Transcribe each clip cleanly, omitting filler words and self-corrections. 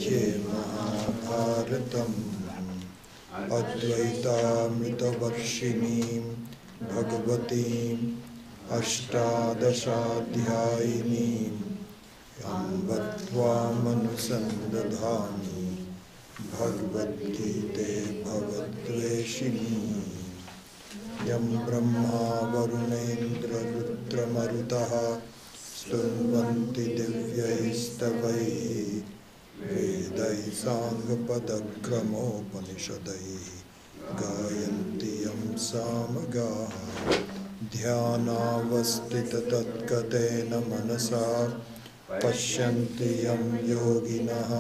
मध्ये महाभारतम् अद्वैतामृतवर्षिणीं भगवतीम् अष्टादशाध्यायिनीम् अम्ब त्वामनुसन्दधामि भगवद्गीते भवद्वेषिणी यं ब्रह्मा वरुणेन्द्ररुद्रमरुतः स्तुन्वन्ति दिव्यैस्तवैः वेदैः साङ्गपदक्रमोपनिषदैः गायन्ति यं सामगाः ध्यानावस्थिततद्गतेन मनसा पश्यन्ति यं योगिनः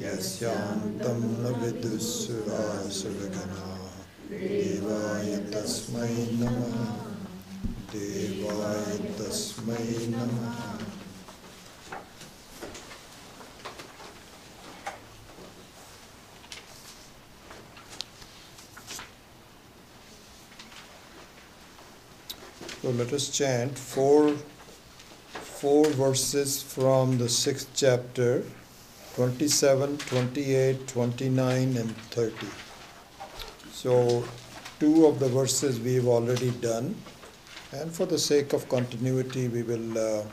यस्यान्तं न विदुःसुरासुरगणाः देवाय तस्मै नमः देवाय तस्मै नमः. So let us chant four verses from the 6th chapter, 27, 28, 29 and 30. So two of the verses we've already done, and for the sake of continuity we will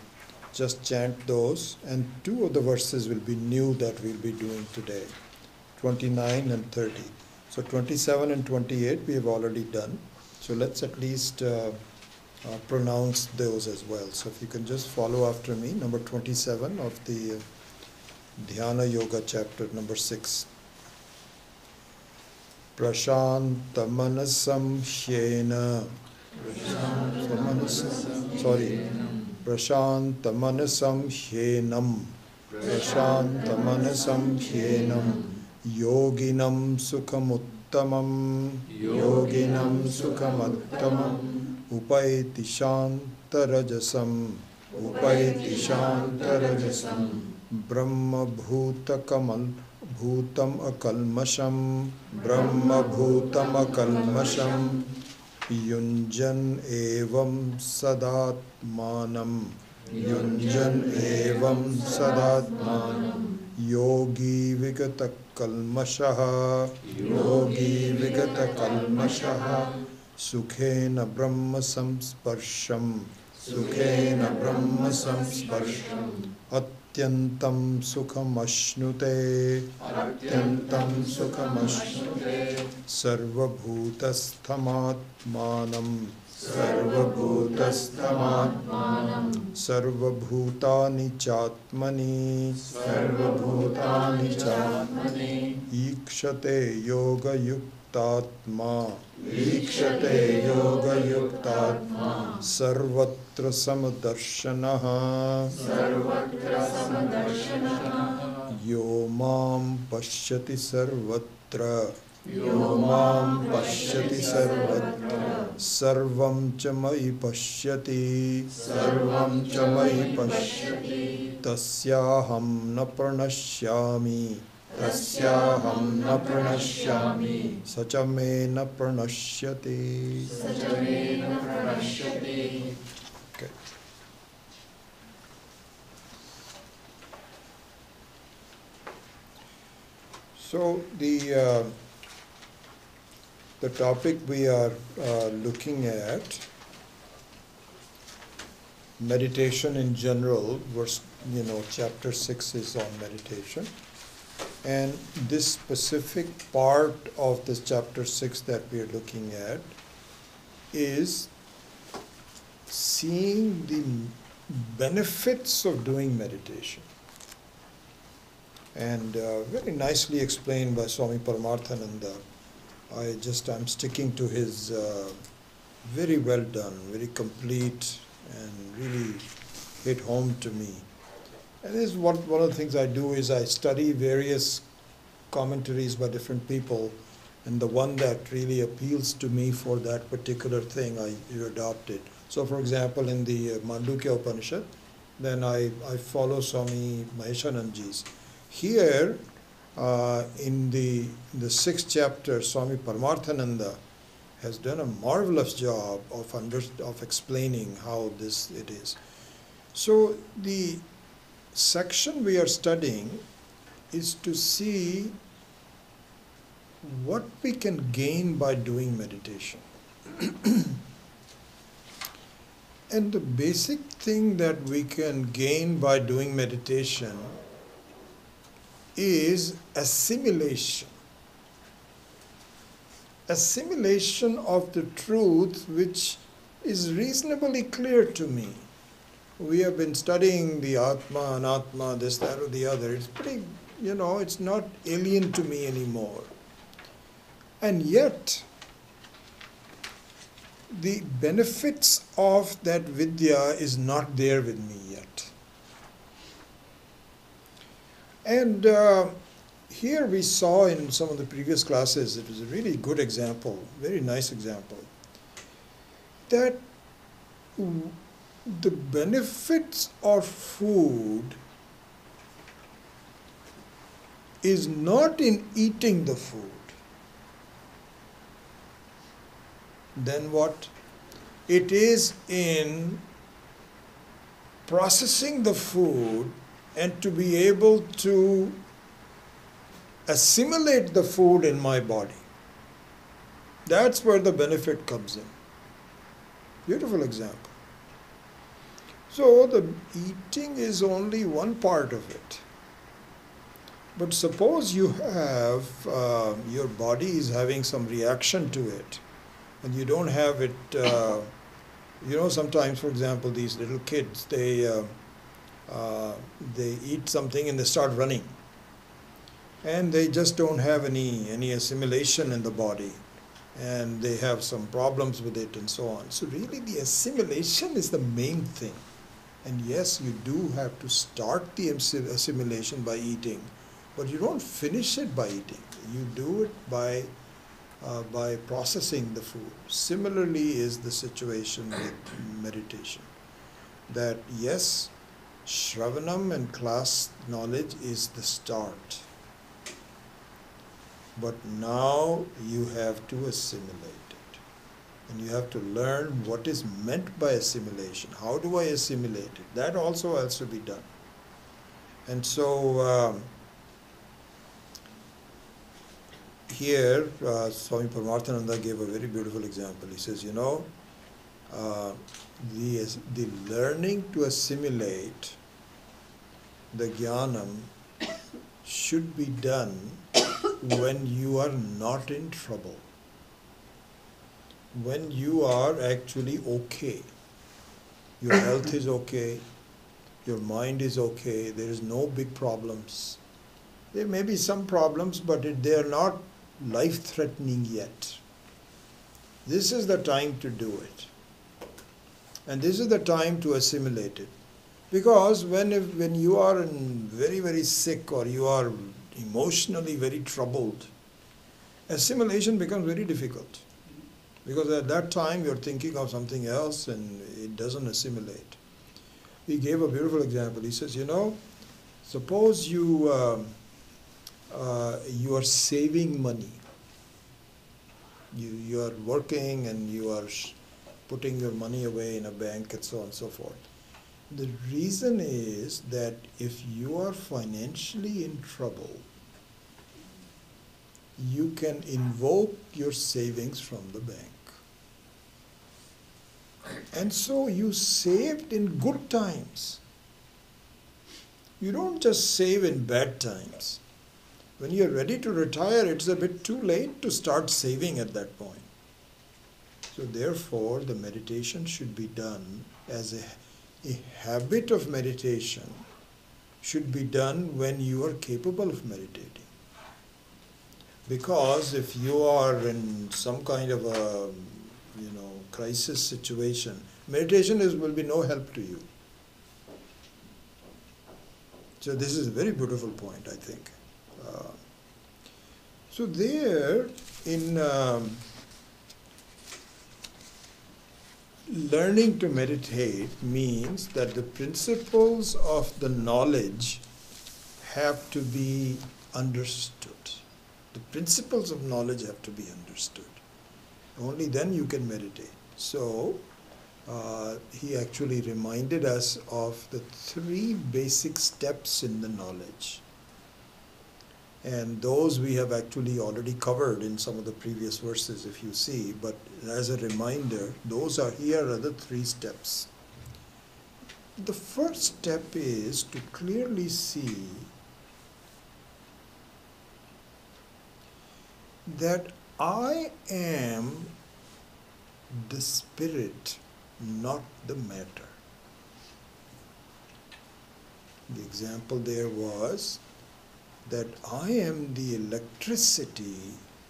just chant those, and two of the verses will be new that we'll be doing today, 29 and 30. So 27 and 28 we have already done, so let's at least pronounce those as well. So if you can just follow after me, number 27 of the Dhyana Yoga chapter number 6. Prashantamanasam hyena. Prashantamanasam hyenam. Prashantamanasam hyenam. Yoginam sukhamuttamam. Yoginam sukhamattamam. Upaiti shantarajasam. Upaiti shantarajasam. Brahma bhuta kamal bhutam akalmasham. Brahma bhutam akalmasham. Yunjan evam sadatmanam. Yunjan evam sadatmanam. Yogi vigata kalmashaha. Yogi vigata kalmashaha. Sukhena brahma samsparsham. Sukhena brahma samsparsham. Atyantam sukham ashnute. Atyantam sukham ashnute. Sarvabhutasthamatmanam. Sarvabhutasthamatmanam. Sarvabhutani chatmani. Sarvabhutani chatmani. Ikshate yoga yuktatma. Ikshate yoga yuktatma. Sarvatra samadarshanaha. Sarvatra samadarshanaha. Yo mam pashyati sarvatra. Yo mam pashyati sarvatra. Sarvam cha mai pashyati. Sarvam cha mai pashyati. Tasyaham na pranashyami. Tasyaham na pranashyami. Sachame na pranashyati. Sachame na pranashyati. Okay. So the topic we are looking at, meditation in general, chapter 6 is on meditation. And this specific part of this chapter 6 that we are looking at is seeing the benefits of doing meditation. And very nicely explained by Swami Paramarthananda. I'm sticking to his very well done, very complete, and really hit home to me. And this is one of the things I do is I study various commentaries by different people, and the one that really appeals to me for that particular thing I adopt it. So for example, in the Mandukya Upanishad, then I follow Swami Maheshananji's. Here, in the 6th chapter, Swami Paramarthananda has done a marvelous job of explaining how it is. So the section we are studying is to see what we can gain by doing meditation. And the basic thing that we can gain by doing meditation is assimilation. Assimilation of the truth which is reasonably clear to me. We have been studying the Atma, Anatma, this, that, or the other. It's pretty, it's not alien to me anymore. And yet, the benefits of that vidya is not there with me yet. And here we saw in some of the previous classes, it was a really good example, very nice example, that the benefits of food is not in eating the food. Then what? It is in processing the food and to be able to assimilate the food in my body. That's where the benefit comes in. Beautiful example. So the eating is only one part of it. But suppose you have, your body is having some reaction to it, and you don't have it, sometimes, for example, these little kids, they eat something and they start running. And they just don't have any assimilation in the body. And they have some problems with it and so on. So really the assimilation is the main thing. And yes, you do have to start the assimilation by eating, but you don't finish it by eating. You do it by processing the food. Similarly is the situation with meditation. That yes, Shravanam and class knowledge is the start. But now you have to assimilate it. And you have to learn what is meant by assimilation. How do I assimilate it? That also has to be done. And so here Swami Paramarthananda gave a very beautiful example. He says, the learning to assimilate the jnanam should be done when you are not in trouble, when you are actually okay. Your health is okay, your mind is okay, there is no big problems. There may be some problems, but they are not life-threatening yet. This is the time to do it. And this is the time to assimilate it. Because when you are very, very sick or you are emotionally very troubled, assimilation becomes very difficult. Because at that time you're thinking of something else and it doesn't assimilate. He gave a beautiful example. He says, suppose you are saving money. You are working and you are putting your money away in a bank and so on and so forth. The reason is that if you are financially in trouble, you can invoke your savings from the bank. And so you saved in good times. You don't just save in bad times. When you're ready to retire, it's a bit too late to start saving at that point. So therefore, the meditation should be done as a habit of meditation should be done when you are capable of meditating. Because if you are in some kind of a crisis situation, meditation will be no help to you. So this is a very beautiful point, I think. So there, in learning to meditate means that the principles of the knowledge have to be understood. The principles of knowledge have to be understood. Only then you can meditate. So, he actually reminded us of the 3 basic steps in the knowledge. And those we have actually already covered in some of the previous verses, if you see. But as a reminder, those are here are the 3 steps. The first step is to clearly see that I am the spirit, not the matter. The example there was that I am the electricity,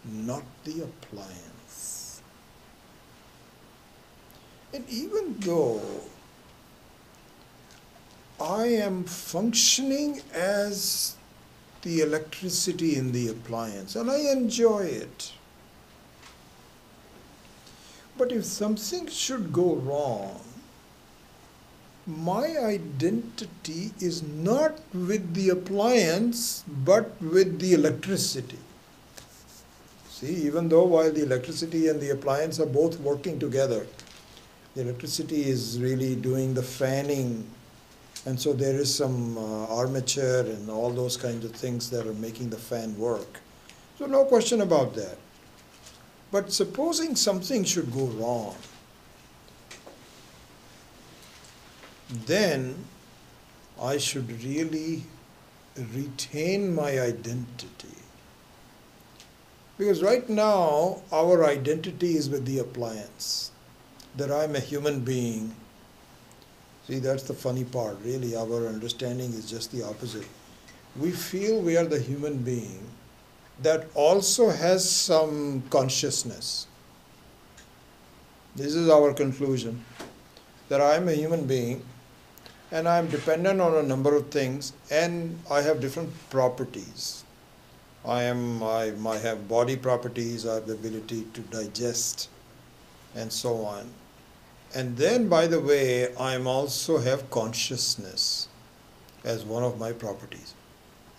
not the appliance. And even though I am functioning as the electricity in the appliance, and I enjoy it, but if something should go wrong, my identity is not with the appliance, but with the electricity. See, even though while the electricity and the appliance are both working together, the electricity is really doing the fanning, and so there is some armature and all those kinds of things that are making the fan work. So no question about that. But supposing something should go wrong, then I should really retain my identity. Because right now, our identity is with the appliance, that I'm a human being. See, that's the funny part. Really, our understanding is just the opposite. We feel we are the human being that also has some consciousness. This is our conclusion, that I'm a human being and I'm dependent on a number of things, and I have different properties. I have body properties, I have the ability to digest, and so on. And then, by the way, I also have consciousness as one of my properties.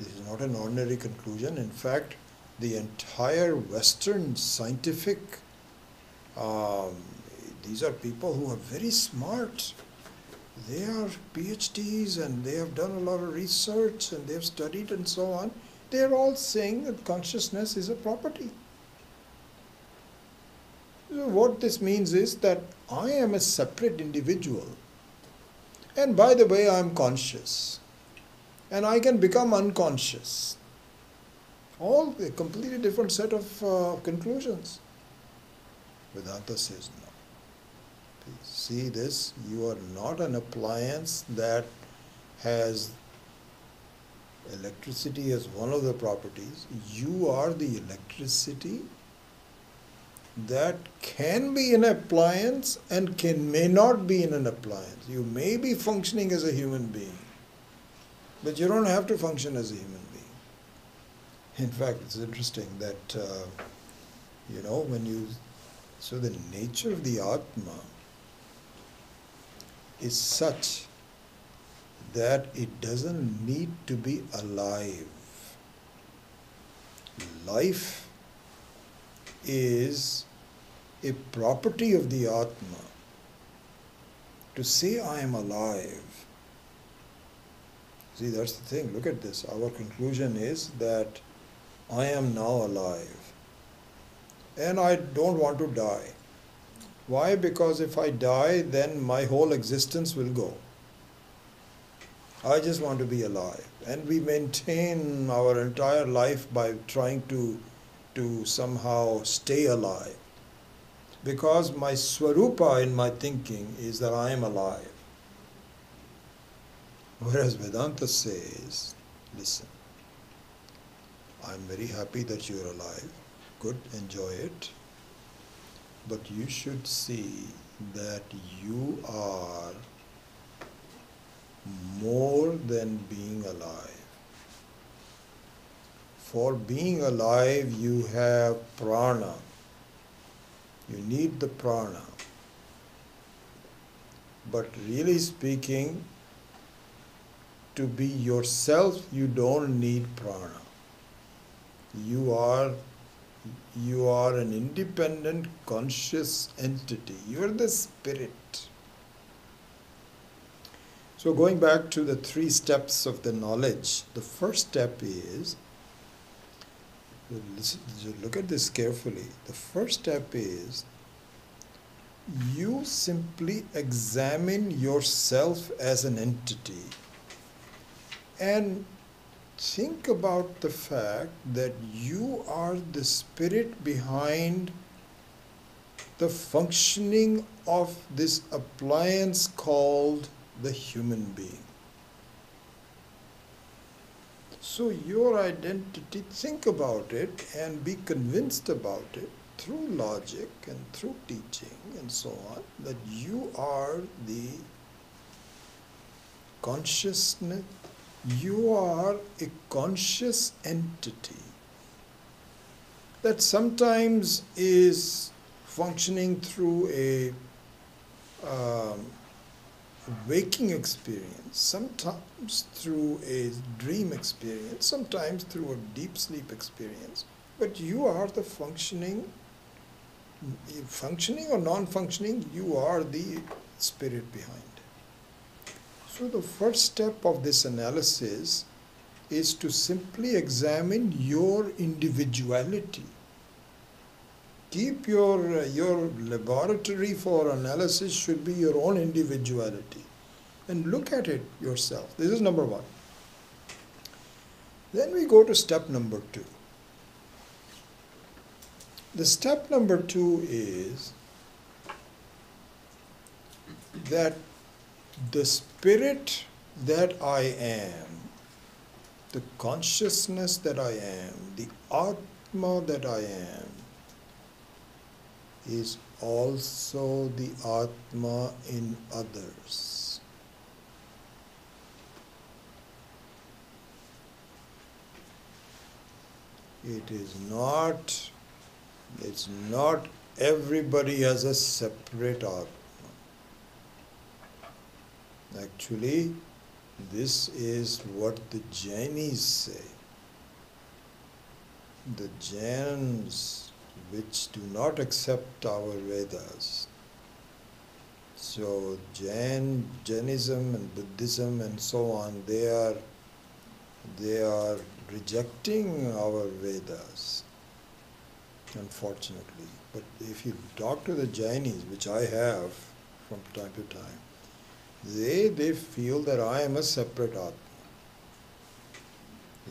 This is not an ordinary conclusion. In fact, the entire Western scientific, these are people who are very smart. They are PhDs and they have done a lot of research and they have studied and so on. They are all saying that consciousness is a property. So what this means is that I am a separate individual. And by the way, I am conscious. And I can become unconscious. All a completely different set of conclusions. Vedanta says no. See this? You are not an appliance that has electricity as one of the properties. You are the electricity that can be in an appliance and may not be in an appliance. You may be functioning as a human being, but you don't have to function as a human being. In fact, it's interesting that, so the nature of the Atma is such that it doesn't need to be alive. Life is a property of the Atma. To say I am alive, see, that's the thing. Look at this. Our conclusion is that I am now alive and I don't want to die. Why? Because if I die, then my whole existence will go. I just want to be alive. And we maintain our entire life by trying to somehow stay alive. Because my swarupa in my thinking is that I am alive. Whereas Vedanta says, listen, I'm very happy that you're alive. Good, enjoy it. But you should see that you are more than being alive. For being alive, you have prana. You need the prana. But really speaking, to be yourself, you don't need prana. You are an independent, conscious entity. You are the spirit. So going back to the 3 steps of the knowledge, the first step is Listen, look at this carefully. The first step is you simply examine yourself as an entity and think about the fact that you are the spirit behind the functioning of this appliance called the human being. So your identity, think about it and be convinced about it through logic and through teaching and so on, that you are the consciousness, you are a conscious entity that sometimes is functioning through a waking experience, sometimes through a dream experience, sometimes through a deep sleep experience, but you are the functioning or non-functioning, you are the spirit behind. So the first step of this analysis is to simply examine your individuality. Keep your laboratory for analysis should be your own individuality. And look at it yourself. This is number one. Then we go to step number two. The step number two is that the spirit that I am, the consciousness that I am, the Atma that I am, is also the Atma in others. It's not everybody has a separate Atma. Actually, this is what the Jainis say. The Jains, which do not accept our Vedas. So Jainism and Buddhism and so on, they are rejecting our Vedas, unfortunately. But if you talk to the Jainis, which I have from time to time, they feel that I am a separate Atma.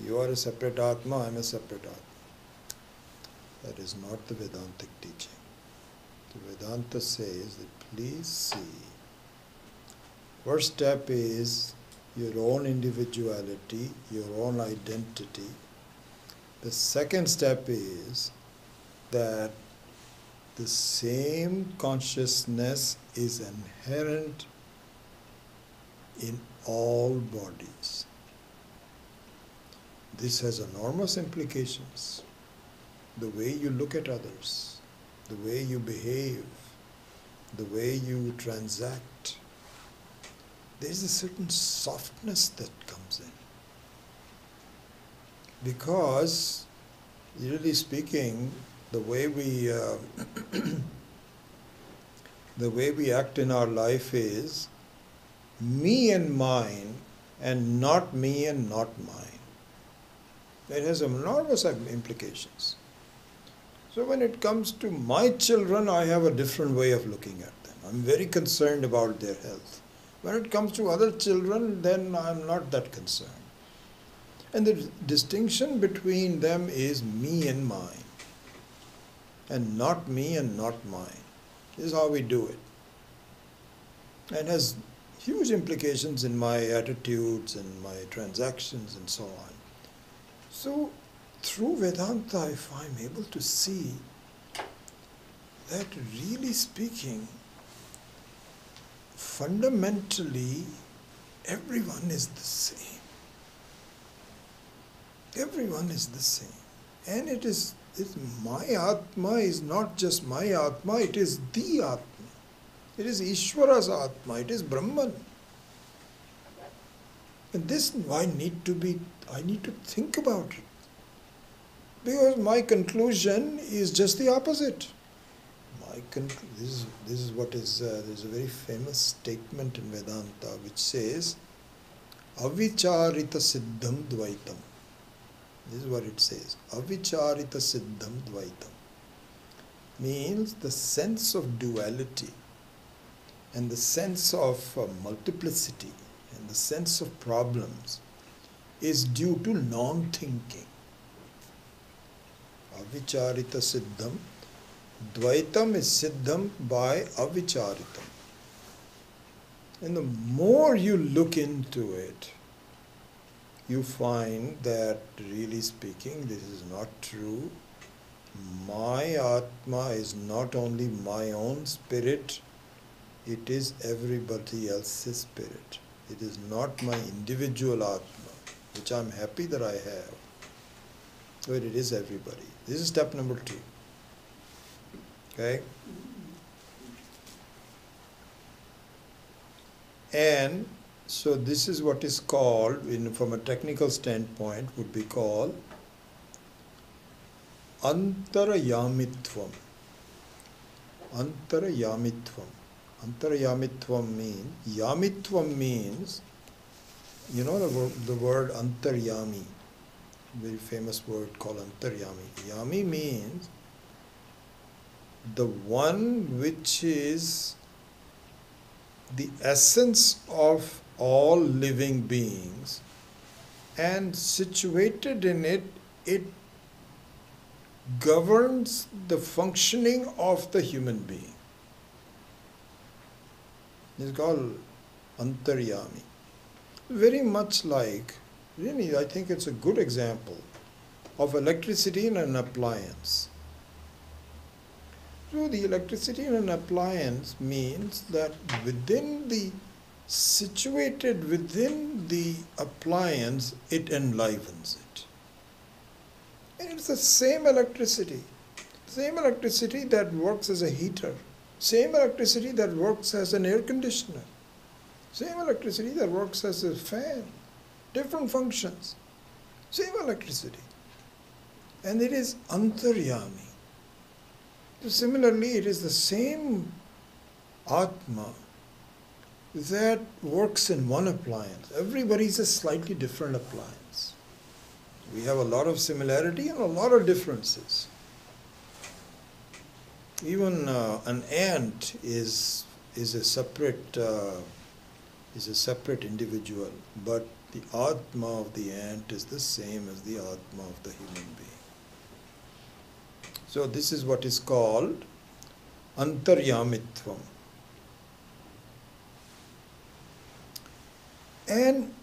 You are a separate Atma, I am a separate Atma. That is not the Vedantic teaching. The Vedanta says that please see, first step is your own individuality, your own identity. The second step is that the same consciousness is inherent in all bodies. This has enormous implications. The way you look at others, the way you behave, the way you transact, there is a certain softness that comes in. Because, really speaking, the way we act in our life is me and mine, and not me and not mine. It has enormous implications. So when it comes to my children, I have a different way of looking at them. I'm very concerned about their health. When it comes to other children, then I'm not that concerned. And the distinction between them is me and mine, and not me and not mine. This is how we do it. And has huge implications in my attitudes and my transactions and so on. So, through Vedanta, if I'm able to see that really speaking, fundamentally, everyone is the same. Everyone is the same. And it's my Atma is not just my Atma, it is the Atma. It is Ishvara's Atma, it is Brahman. And this I need to think about it. Because my conclusion is just the opposite. This is what is, there's a very famous statement in Vedanta which says, avicharita siddham dvaitam. This is what it says. Avicharita siddham dvaitam. Means the sense of duality and the sense of multiplicity and the sense of problems is due to non-thinking. Avicharita siddham. Dvaitam is siddham by avicharitam. And the more you look into it, you find that really speaking, this is not true. My Atma is not only my own spirit, it is everybody else's spirit. It is not my individual Atma, which I am happy that I have. But it is everybody. This is step number 2. Okay? And so this is what is called, from a technical standpoint, would be called antarayamitvam. Antarayamitvam. Antarayamitvam means, yamitvam means, you know the word antaryami, very famous word called antaryami. Yami means the one which is the essence of all living beings, and situated in it, it governs the functioning of the human being. It's called antaryami. Very much like, really, I think it's a good example of electricity in an appliance. So the electricity in an appliance means that situated within the appliance, it enlivens it. And it's the same electricity that works as a heater, same electricity that works as an air conditioner, same electricity that works as a fan, different functions, same electricity. And it is antaryami. So similarly, it is the same Atma that works in one appliance. Everybody is a slightly different appliance. We have a lot of similarity and a lot of differences. Even an ant is a separate individual, but the Atma of the ant is the same as the Atma of the human being. So this is what is called antaryamitvam. And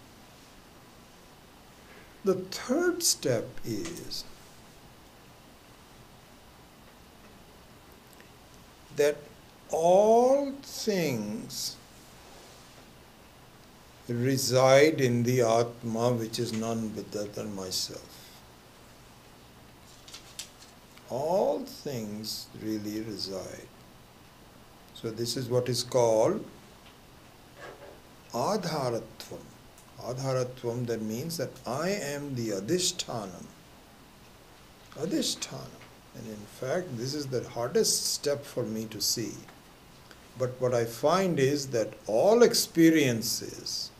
the third step is that all things reside in the Atma, which is none other than myself. All things really reside. So this is what is called adharatvam. Adharatvam, that means that I am the adhishthanam. Adhishthanam. And in fact, this is the hardest step for me to see. But what I find is that all experiences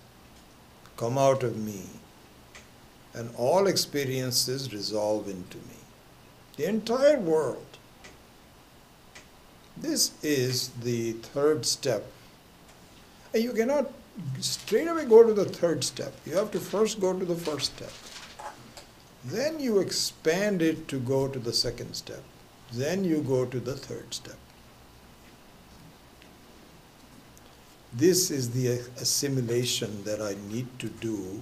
come out of me, and all experiences resolve into me. The entire world. This is the third step. And you cannot straight away go to the third step. You have to first go to the first step. Then you expand it to go to the second step. Then you go to the third step. This is the assimilation that I need to do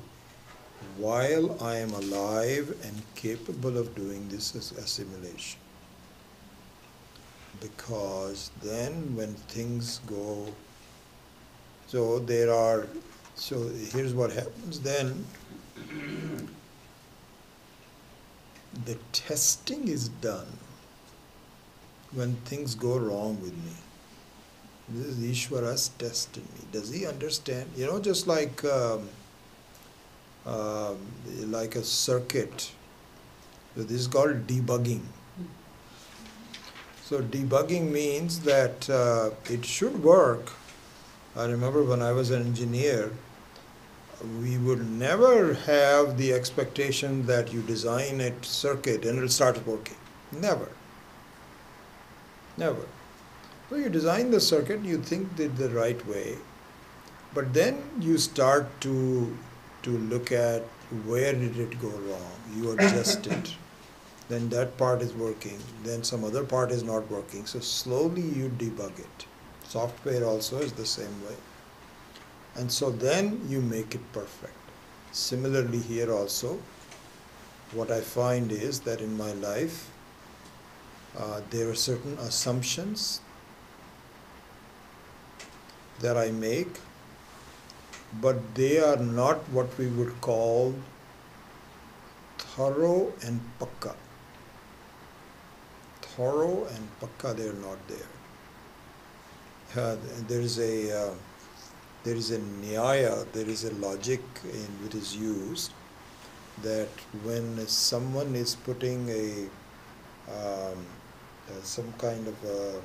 while I am alive and capable of doing this assimilation. Because then when things go, so here's what happens then. The testing is done when things go wrong with me. This is Ishvara's testing me. Does he understand? Just like a circuit. So this is called debugging. So debugging means that it should work. I remember when I was an engineer, we would never have the expectation that you design a circuit and it'll start working. Never. Never. So you design the circuit, you think the right way, but then you start to look at where did it go wrong. You adjust it. Then that part is working. Then some other part is not working. So slowly you debug it. Software also is the same way. And so then you make it perfect. Similarly here also, what I find is that in my life, there are certain assumptions that I make, but they are not what we would call thorough and pakka. Thorough and pakka, they are not there. There is a nyaya, there is a logic which is used that when someone is putting some kind of a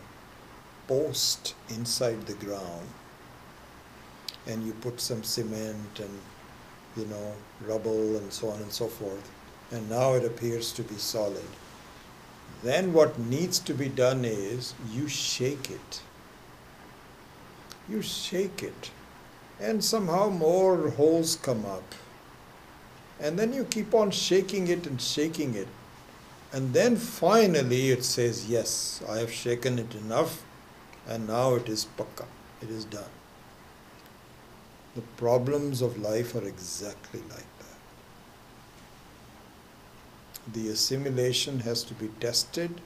post inside the ground, and you put some cement and rubble and so on and so forth, and now it appears to be solid. Then what needs to be done is you shake it. You shake it, and somehow more holes come up. And then you keep on shaking it and shaking it. And then finally it says, yes, I have shaken it enough, and now it is pakka. It is done. The problems of life are exactly like that. The assimilation has to be tested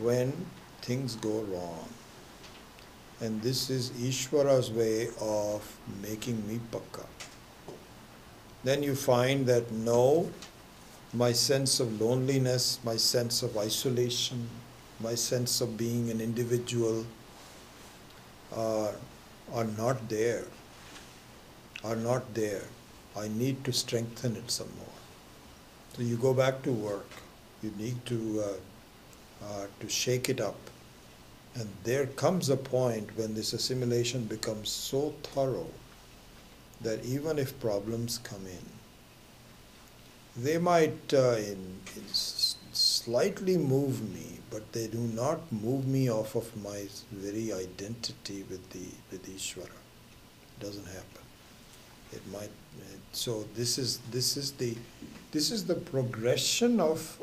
when things go wrong. And this is Ishvara's way of making me pakka. Then you find that no, my sense of loneliness, my sense of isolation, my sense of being an individual are not there. Are not there. I need to strengthen it some more. So you go back to work. You need to shake it up. And there comes a point when this assimilation becomes so thorough that even if problems come in, they might slightly move me, but they do not move me off of my very identity with Ishvara. It doesn't happen. It might. So this is the progression of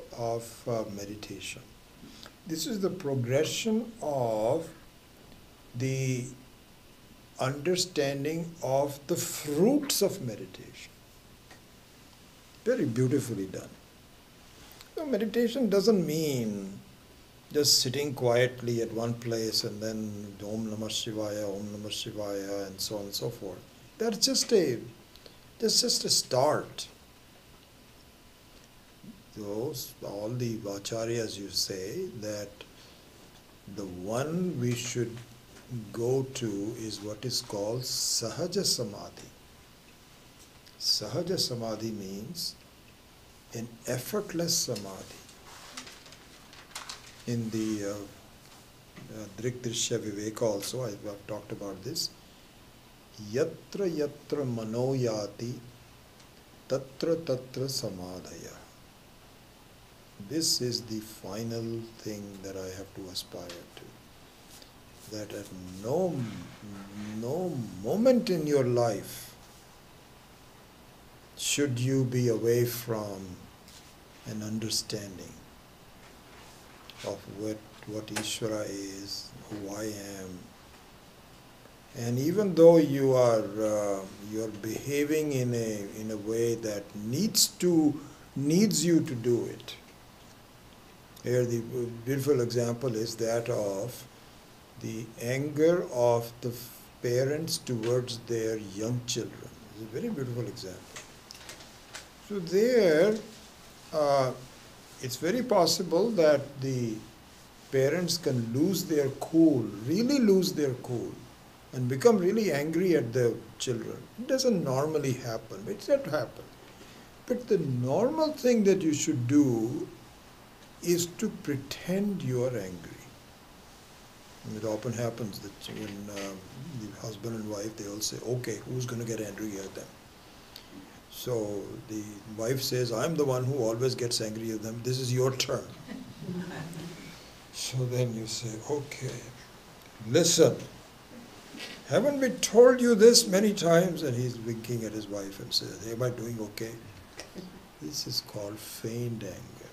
meditation. This is the progression of the understanding of the fruits of meditation. Very beautifully done. So meditation doesn't mean just sitting quietly at one place and then Om Namah Shivaya, and so on and so forth. That's just a start. All the acharyas you say that the one we should go to is what is called Sahaja Samadhi. Sahaja Samadhi means an effortless Samadhi. In the Drikdrishya Viveka also, I've talked about this. Yatra yatra manoyati tatra tatra samadhaya. This is the final thing that I have to aspire to. That at no moment in your life should you be away from an understanding of what Ishvara is, who I am. And even though you're behaving in a way that needs you to do it. Here the beautiful example is that of the anger of the parents towards their young children. It's a very beautiful example. So there, it's very possible that the parents can lose their cool, really lose their cool, and become really angry at the children. It doesn't normally happen, but it's not happen. But the normal thing that you should do is to pretend you are angry. And it often happens that when the husband and wife, they all say, okay, who's going to get angry at them? So the wife says, I'm the one who always gets angry with them. This is your turn. So then you say, okay, listen, haven't we told you this many times? And he's winking at his wife and says, am I doing okay? This is called feigned anger.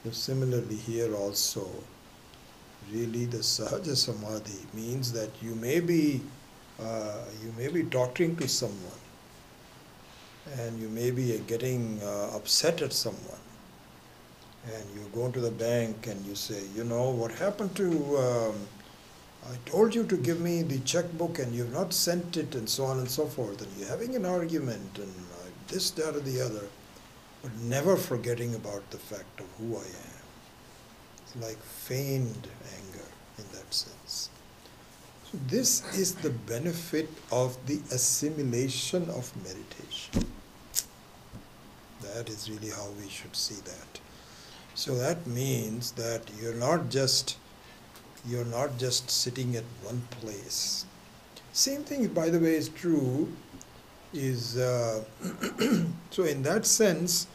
So similarly here also, really the Sahaja Samadhi means that you may be talking to someone and you may be getting upset at someone, and you go to the bank and you say, you know, what happened to, I told you to give me the checkbook and you've not sent it, and so on and so forth, and you're having an argument and this, that or the other, but never forgetting about the fact of who I am. It's like feigned anger in that sense. So this is the benefit of the assimilation of meditation. That is really how we should see that. So that means that you're not just sitting at one place. Same thing, by the way, is true. So in that sense,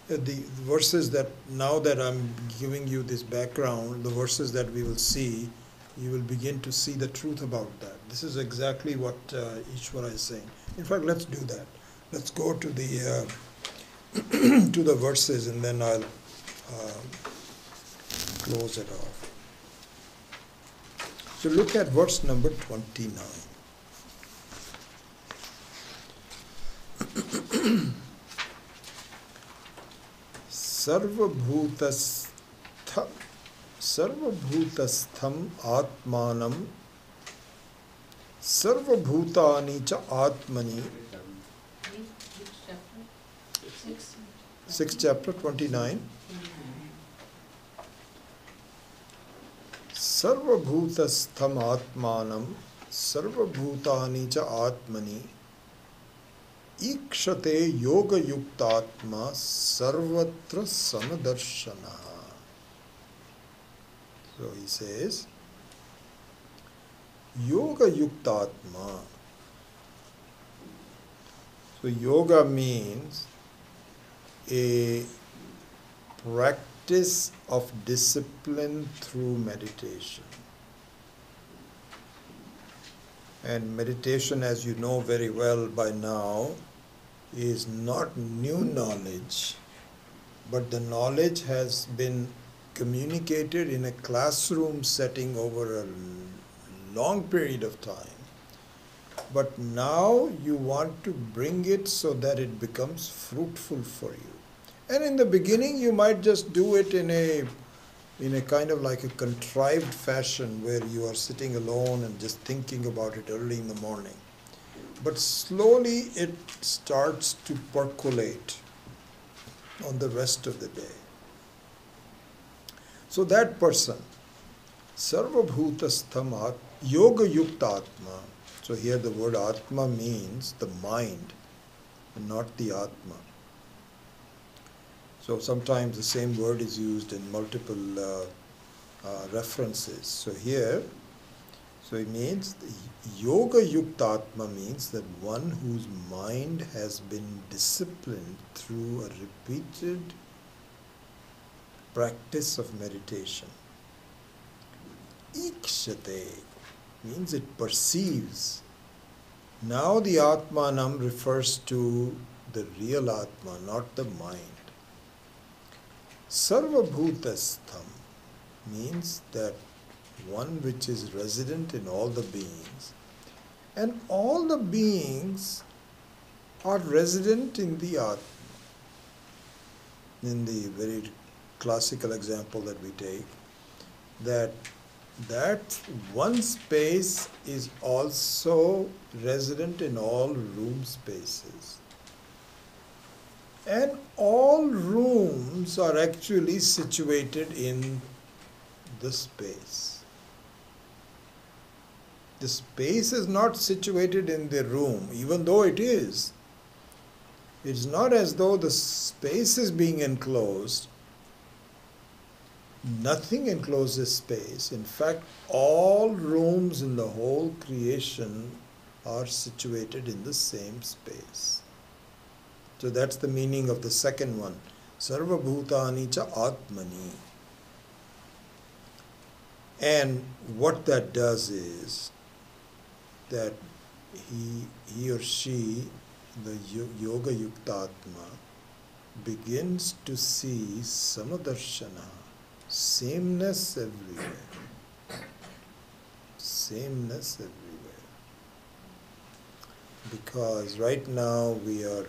the verses that, now that I'm giving you this background, the verses that we will see, you will begin to see the truth about that. This is exactly what Ishvara is saying. In fact, let's do that. Let's go to the to the verses, and then I'll close it off. So look at verse number 29. Sarvabhutastham atmanam sarvabhutani cha atmani. Sixth chapter, 29. Sarvabhutastham atmanam sarvabhutani cha atmani ikshate yoga yuktatma sarvatra samadarshana. So he says, yoga yuktatma. So yoga means a practice of discipline through meditation. And meditation, as you know very well by now, is not new knowledge, but the knowledge has been communicated in a classroom setting over a long period of time. But now you want to bring it so that it becomes fruitful for you. And in the beginning you might just do it in a kind of like a contrived fashion where you are sitting alone and just thinking about it early in the morning. But slowly it starts to percolate on the rest of the day. So that person, Sarvabhutastham Yoga Yuktatma. So here the word Atma means the mind, and not the Atma. So sometimes the same word is used in multiple references. So here, so it means Yoga Yuktatma means that one whose mind has been disciplined through a repeated practice of meditation. Ikshate means it perceives. Now the Atmanam refers to the real Atma, not the mind. Sarvabhutastham means that one which is resident in all the beings, and all the beings are resident in the Atma. In the very classical example that we take, that one space is also resident in all room spaces. And all rooms are actually situated in the space. The space is not situated in the room, even though it is. It's not as though the space is being enclosed. Nothing encloses space. In fact, all rooms in the whole creation are situated in the same space. So that's the meaning of the second one. Sarva Bhutani cha Atmani. And what that does is that he or she, the Yoga Yuktatma, begins to see Samadarshana, sameness everywhere. Sameness everywhere. Because right now we are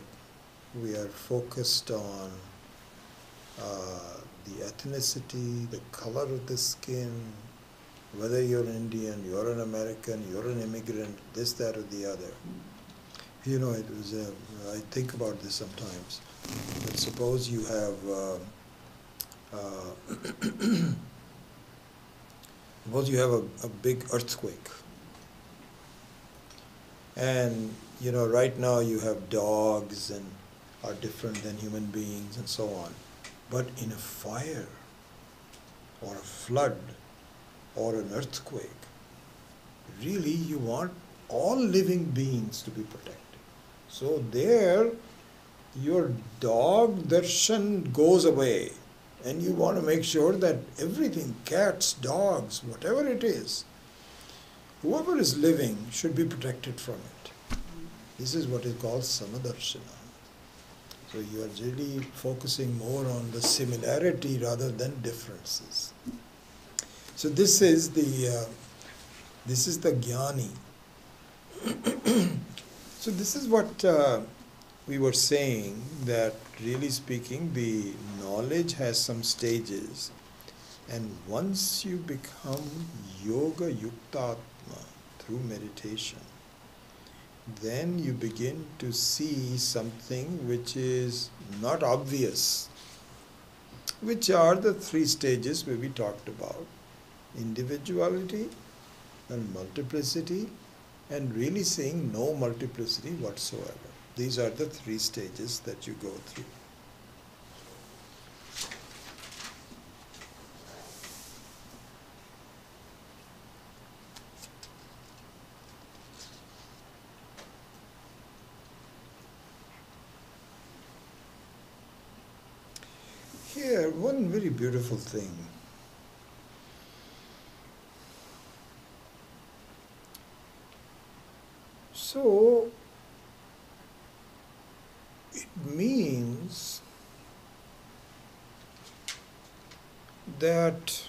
focused on the ethnicity, the color of the skin, whether you're Indian, you're an American, you're an immigrant, this, that, or the other. You know, I think about this sometimes. But suppose you have, a big earthquake. And, you know, right now you have dogs and are different than human beings and so on. But in a fire, or a flood, or an earthquake, really you want all living beings to be protected. So there, your dog darshan goes away, and you want to make sure that everything, cats, dogs, whatever it is, whoever is living should be protected from it. This is what is called samadarshana. So you are really focusing more on the similarity rather than differences. So this is the jnani. So this is what we were saying, that really speaking, the knowledge has some stages, and once you become yoga yuktatma through meditation, then you begin to see something which is not obvious, which are the three stages where we talked about: individuality and multiplicity, and really seeing no multiplicity whatsoever. These are the three stages that you go through. Here, one very beautiful thing. So, it means that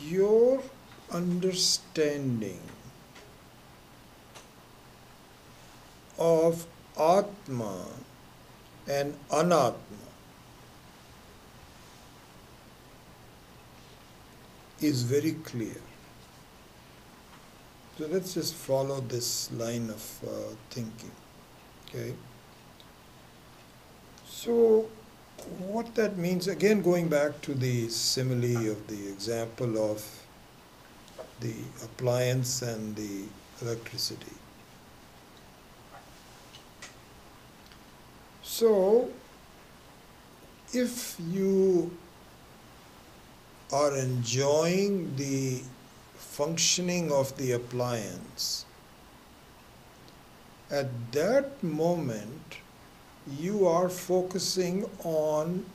your understanding of Atma and Anatma is very clear. So let's just follow this line of thinking. Okay. So what that means, again going back to the simile of the example of the appliance and the electricity. So if you are enjoying the functioning of the appliance, at that moment you are focusing on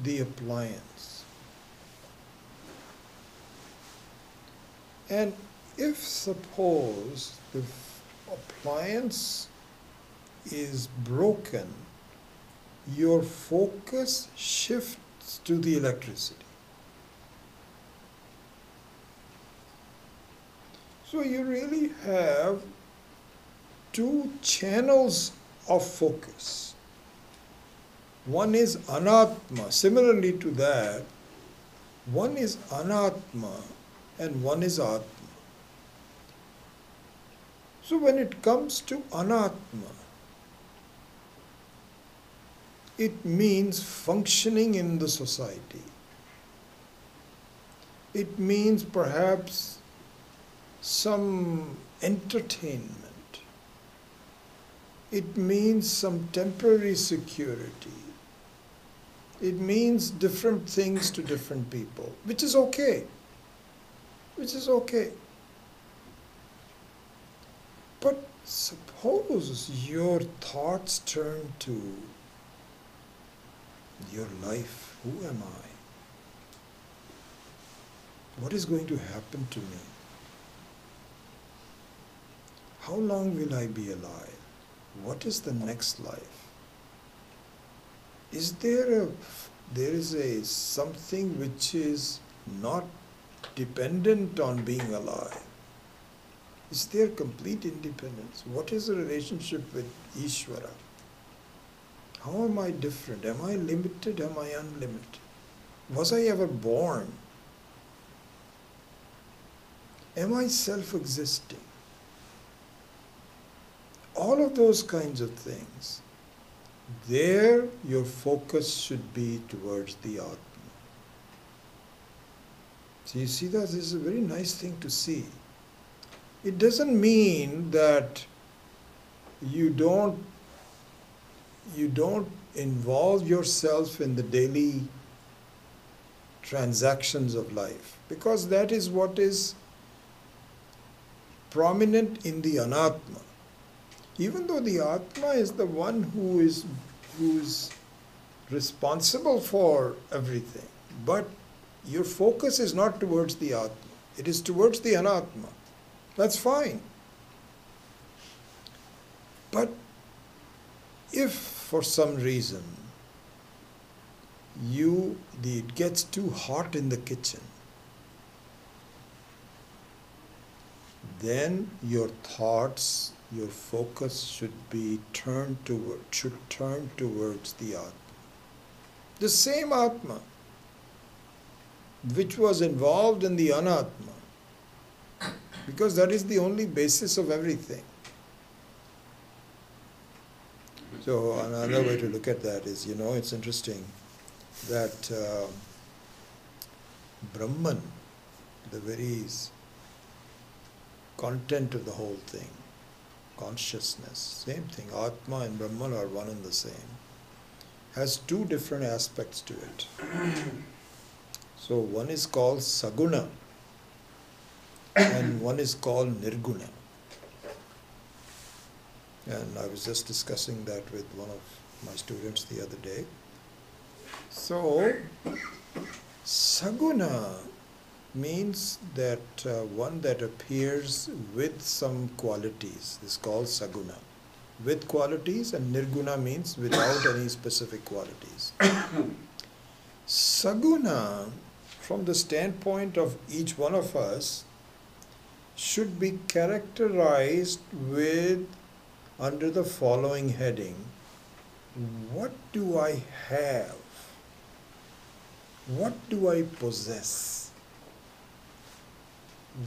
the appliance. And if suppose the appliance is broken, your focus shifts to the electricity. So you really have two channels of focus. One is anatma. Similarly to that, one is anatma and one is atma. So when it comes to anatma, it means functioning in the society. It means perhaps some entertainment. It means some temporary security. It means different things to different people, which is okay. Which is okay. Suppose your thoughts turn to your life. Who am I? What is going to happen to me? How long will I be alive? What is the next life? Is there a something which is not dependent on being alive? Is there complete independence? What is the relationship with Ishvara? How am I different? Am I limited? Am I unlimited? Was I ever born? Am I self-existing? All of those kinds of things. There, your focus should be towards the Atma. So you see that this is a very nice thing to see. It doesn't mean that you don't involve yourself in the daily transactions of life, because that is what is prominent in the Anatma. Even though the Atma is the one who is responsible for everything, but your focus is not towards the Atma, it is towards the Anatma. That's fine. But if for some reason it gets too hot in the kitchen, then your thoughts, your focus should turn towards the Atma. The same Atma which was involved in the Anatma, because that is the only basis of everything. So another way to look at that is, it's interesting that Brahman, the very content of the whole thing, consciousness, same thing, Atma and Brahman are one and the same, has two different aspects to it. So one is called Saguna and one is called Nirguna. And I was just discussing that with one of my students the other day. So, Saguna means that one that appears with some qualities. This is called Saguna. With qualities, and Nirguna means without any specific qualities. Saguna, from the standpoint of each one of us, should be characterized with under the following heading: what do I have? What do I possess?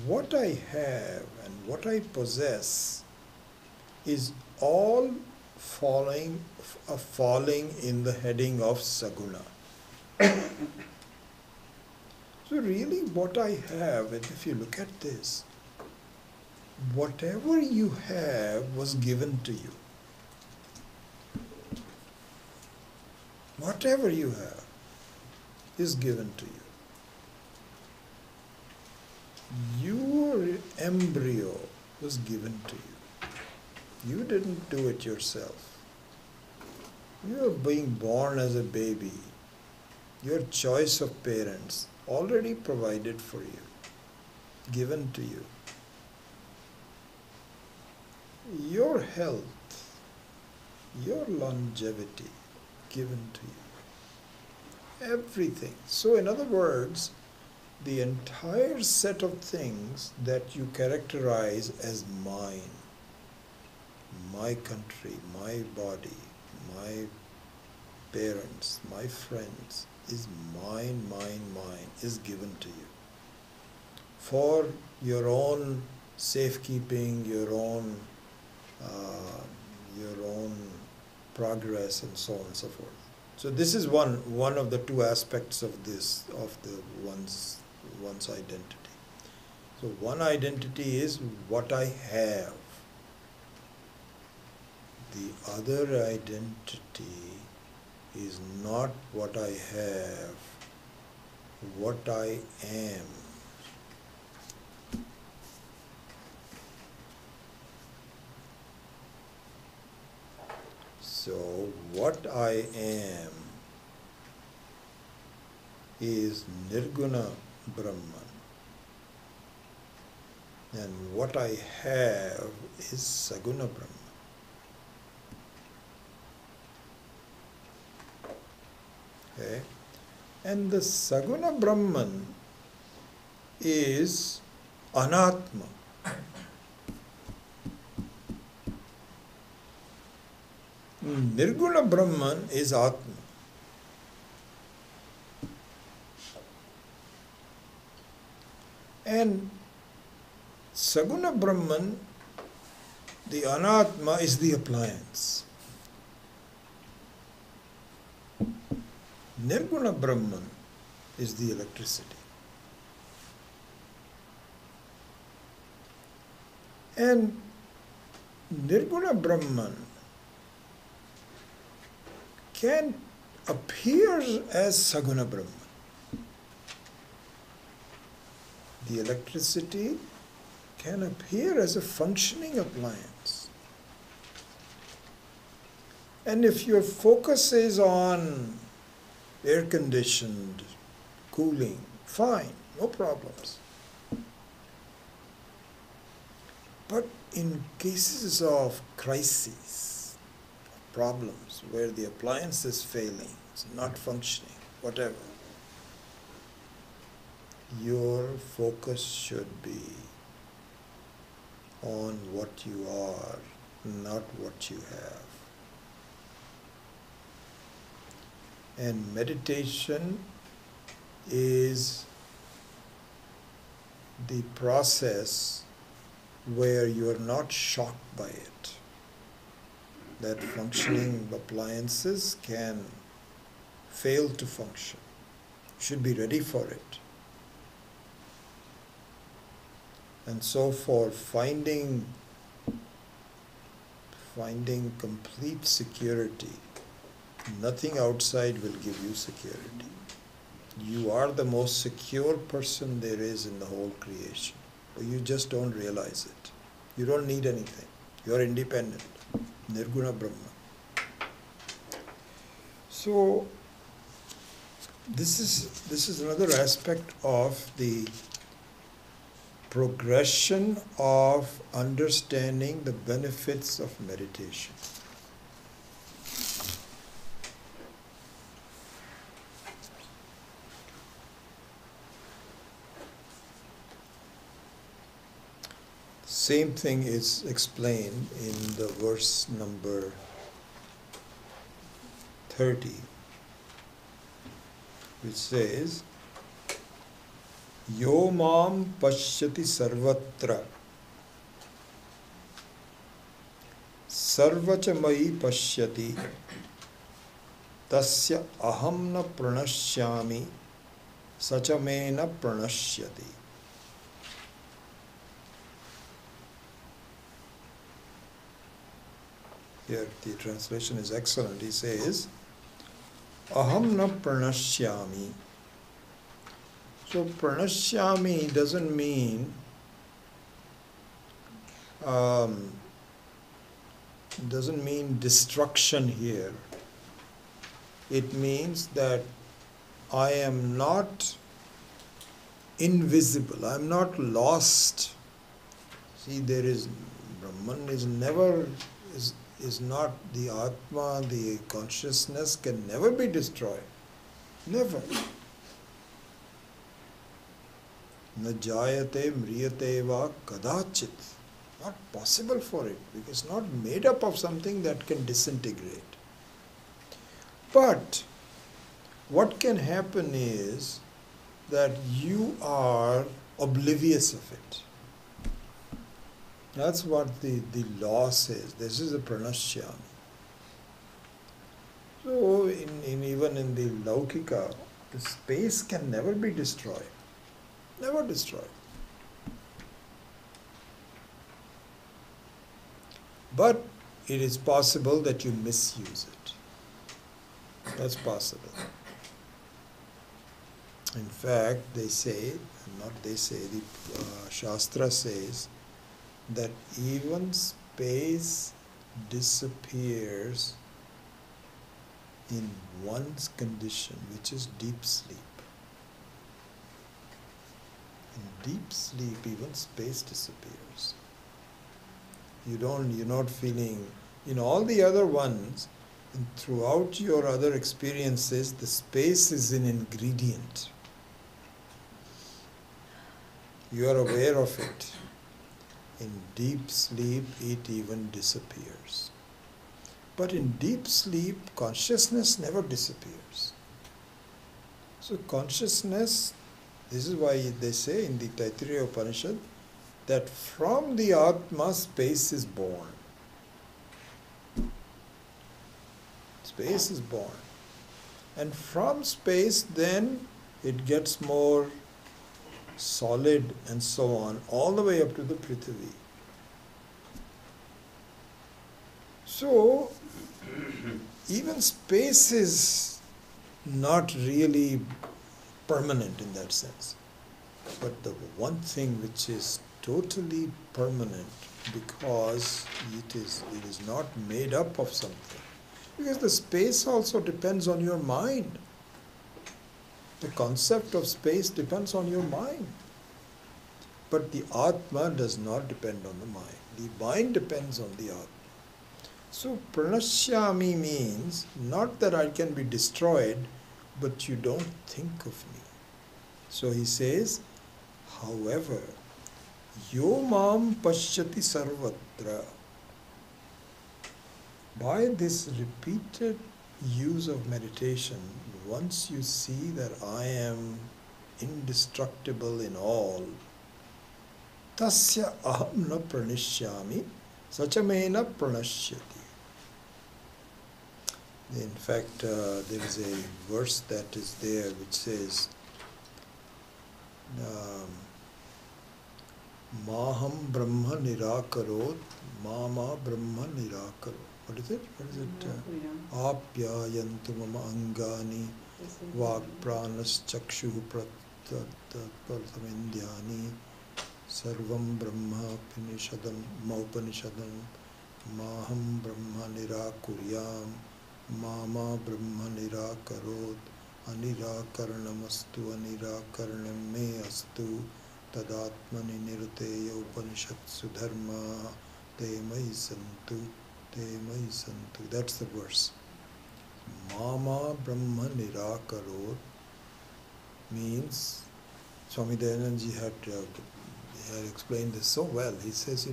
What I have and what I possess is all falling in the heading of Saguna. So really what I have, and if you look at this, whatever you have was given to you. Whatever you have is given to you. Your embryo was given to you. You didn't do it yourself. You are being born as a baby. Your choice of parents already provided for you, given to you. Your health, your longevity, given to you. Everything. So in other words, the entire set of things that you characterize as mine, my country, my body, my parents, my friends, is mine, is given to you. For your own safekeeping, your own progress, and so on and so forth. So this is one of the two aspects of this, of the one's identity. So one identity is what I have. The other identity is not what I have, what I am. So what I am is Nirguna Brahman, and what I have is Saguna Brahman. Okay? And the Saguna Brahman is Anatma. Nirguna Brahman is Atma. And Saguna Brahman, the Anatma, is the appliance. Nirguna Brahman is the electricity. And Nirguna Brahman can appear as Saguna Brahman. The electricity can appear as a functioning appliance. And if your focus is on air-conditioned, cooling, fine, no problems. But in cases of crises, problems where the appliance is failing, it's not functioning, whatever, your focus should be on what you are, not what you have. And meditation is the process where you are not shocked by it. That functioning appliances can fail to function. You should be ready for it. And so for finding complete security, nothing outside will give you security. You are the most secure person there is in the whole creation. But you just don't realize it. You don't need anything. You are independent. Nirguna Brahma. So this is another aspect of the progression of understanding the benefits of meditation. Same thing is explained in the verse number 30, which says, Yo mam pashyati sarvatra sarvacha mai pashyati tasya aham na pranashyami sacha me na pranashyati. Here the translation is excellent. He says, Aham na pranashyami. So pranashyami doesn't mean destruction here. It means that I am not invisible. I am not lost. See, there is Brahman is never is not the Atma, the consciousness can never be destroyed. Never. Na jayate mriyate va kadachit. Not possible for it, because it's not made up of something that can disintegrate. But what can happen is that you are oblivious of it. That's what the law says. This is a pranashyami. So even in the Laukika, the space can never be destroyed. Never destroyed. But it is possible that you misuse it. That's possible. In fact, they say, the Shastra says, that even space disappears in one's condition, which is deep sleep. In deep sleep, even space disappears. You're not feeling, in all the other ones, and throughout your other experiences, the space is an ingredient. You are aware of it. In deep sleep, it even disappears. But in deep sleep, consciousness never disappears. So consciousness, this is why they say in the Taittiriya Upanishad that from the Atma space is born. Space is born. And from space then it gets more solid and so on, all the way up to the Prithvi. So, even space is not really permanent in that sense. But the one thing which is totally permanent, because it is not made up of something. Because the space also depends on your mind. The concept of space depends on your mind. But the Atma does not depend on the mind. The mind depends on the Atma. So pranashyami means not that I can be destroyed, but you don't think of me. So he says, however, yo mam pashyati sarvatra. By this repeated use of meditation, once you see that I am indestructible in all, tasya aham na pranishyami, sachamena pranashyati. In fact, there is a verse that is there which says, Maham Brahma Nirakarot, Mama Brahma Nirakarot. What is it? Apyayantu mama angani, vak pranas chakshu pratamendhyani, sarvam brahma pinishadam maupanishadam, maham brahma nirakuryam, mama brahma nirakarot, anirakaranamastu anirakaranam me astu, tadatmani niruteya upanishatsu dharma, te mai santu. That's the verse. Mama Brahma Nirakarot means, Swami Dayanandaji had explained this so well. He says,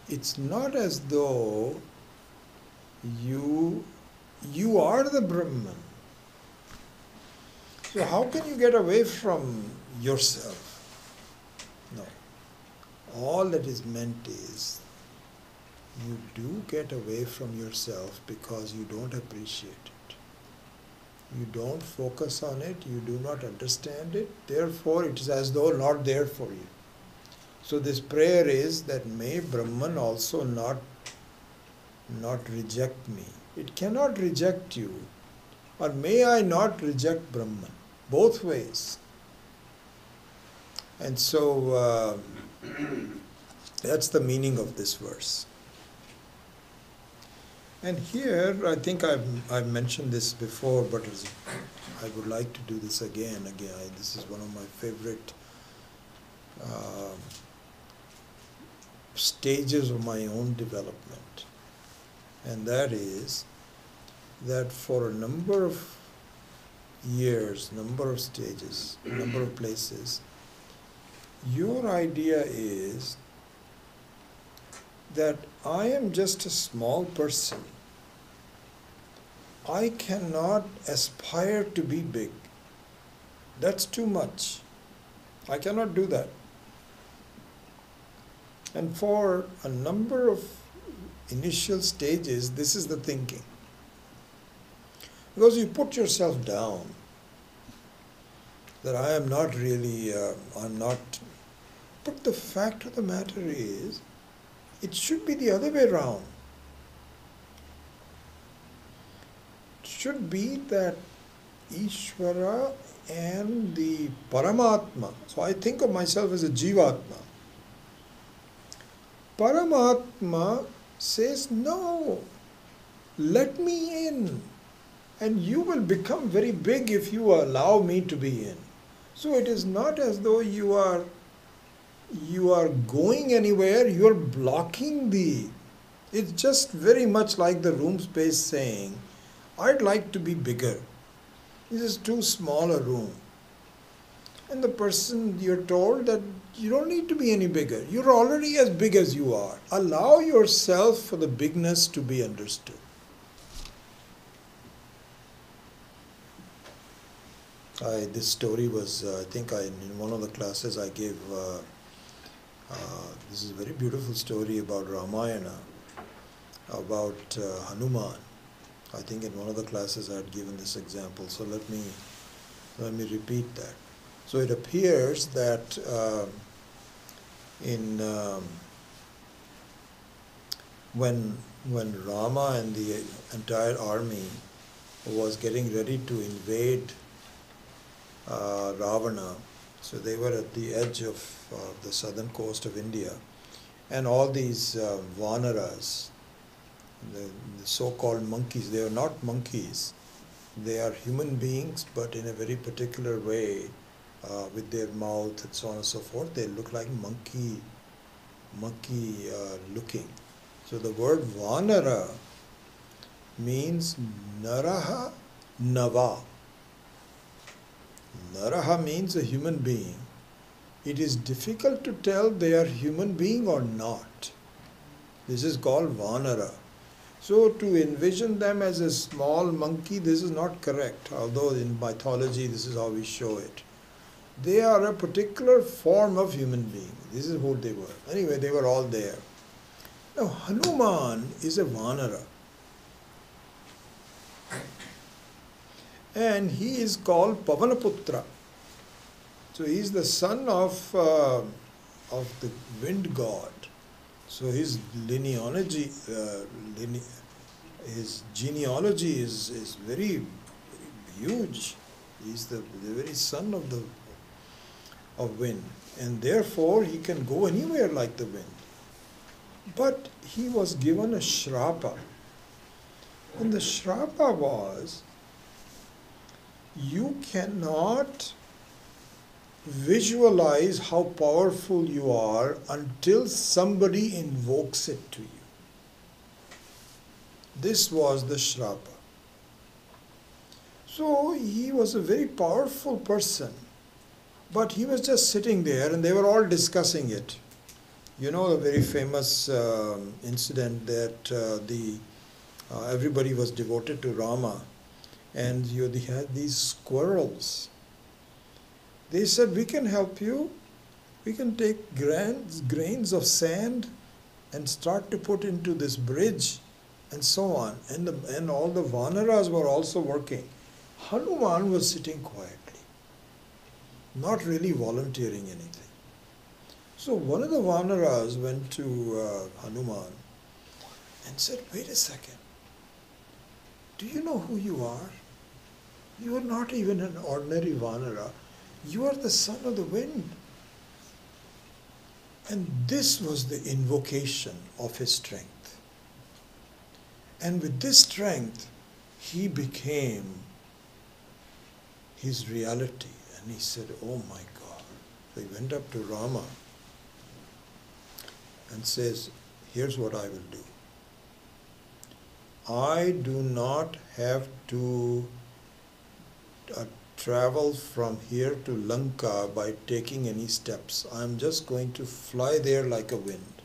it's not as though you are the Brahman. So how can you get away from yourself? No. All that is meant is, you do get away from yourself because you don't appreciate it. You don't focus on it, you do not understand it, therefore it is as though not there for you. So this prayer is that may Brahman also not reject me. It cannot reject you. Or may I not reject Brahman. Both ways. And so that's the meaning of this verse. And here, I think I've mentioned this before, but I would like to do this again. This is one of my favorite stages of my own development. And that is that for a number of years, number of stages, number of places, your idea is that I am just a small person. I cannot aspire to be big. That's too much. I cannot do that. And for a number of initial stages, this is the thinking. Because you put yourself down, that I am not really, I'm not. But the fact of the matter is, it should be the other way around. It should be that Ishvara and the Paramatma. So I think of myself as a Jivatma. Paramatma says, no, let me in, and you will become very big if you allow me to be in. So it is not as though you are going anywhere, you are blocking the. It's just very much like the room space saying, I'd like to be bigger. This is too small a room. And the person, you're told that you don't need to be any bigger. You're already as big as you are. Allow yourself for the bigness to be understood. This story was, I think in one of the classes I gave, this is a very beautiful story about Ramayana, about Hanuman. I think in one of the classes I had given this example, so let me repeat that. So it appears that when Rama and the entire army was getting ready to invade Ravana, so they were at the edge of the southern coast of India, and all these Vanaras, the so-called monkeys, they are not monkeys, they are human beings, but in a very particular way, with their mouth and so on and so forth, they look like monkey looking. So the word Vanara means Naraha Nava. Naraha means a human being. It is difficult to tell they are human being or not. This is called Vanara. So to envision them as a small monkey, this is not correct, although in mythology this is how we show it. They are a particular form of human being. This is who they were. Anyway, they were all there. Now Hanuman is a Vanara. And he is called Pavanaputra. So he is the son of the wind god. So his genealogy is very, very huge. He is the very son of wind, and therefore he can go anywhere like the wind. But he was given a shrapa, and the shrapa was, you cannot visualize how powerful you are until somebody invokes it to you. This was the shrapa. So he was a very powerful person, but he was just sitting there and they were all discussing it. You know the very famous incident that everybody was devoted to Rama, and they had these squirrels. They said, we can help you. We can take grains of sand and start to put into this bridge and so on. And all the Vanaras were also working. Hanuman was sitting quietly, not really volunteering anything. So one of the Vanaras went to Hanuman and said, wait a second, do you know who you are? You are not even an ordinary Vanara. You are the son of the wind. And this was the invocation of his strength. And with this strength, he became his reality. And he said, oh my God. So he went up to Rama and says, here's what I will do. I do not have to travel from here to Lanka by taking any steps. I'm just going to fly there like a wind.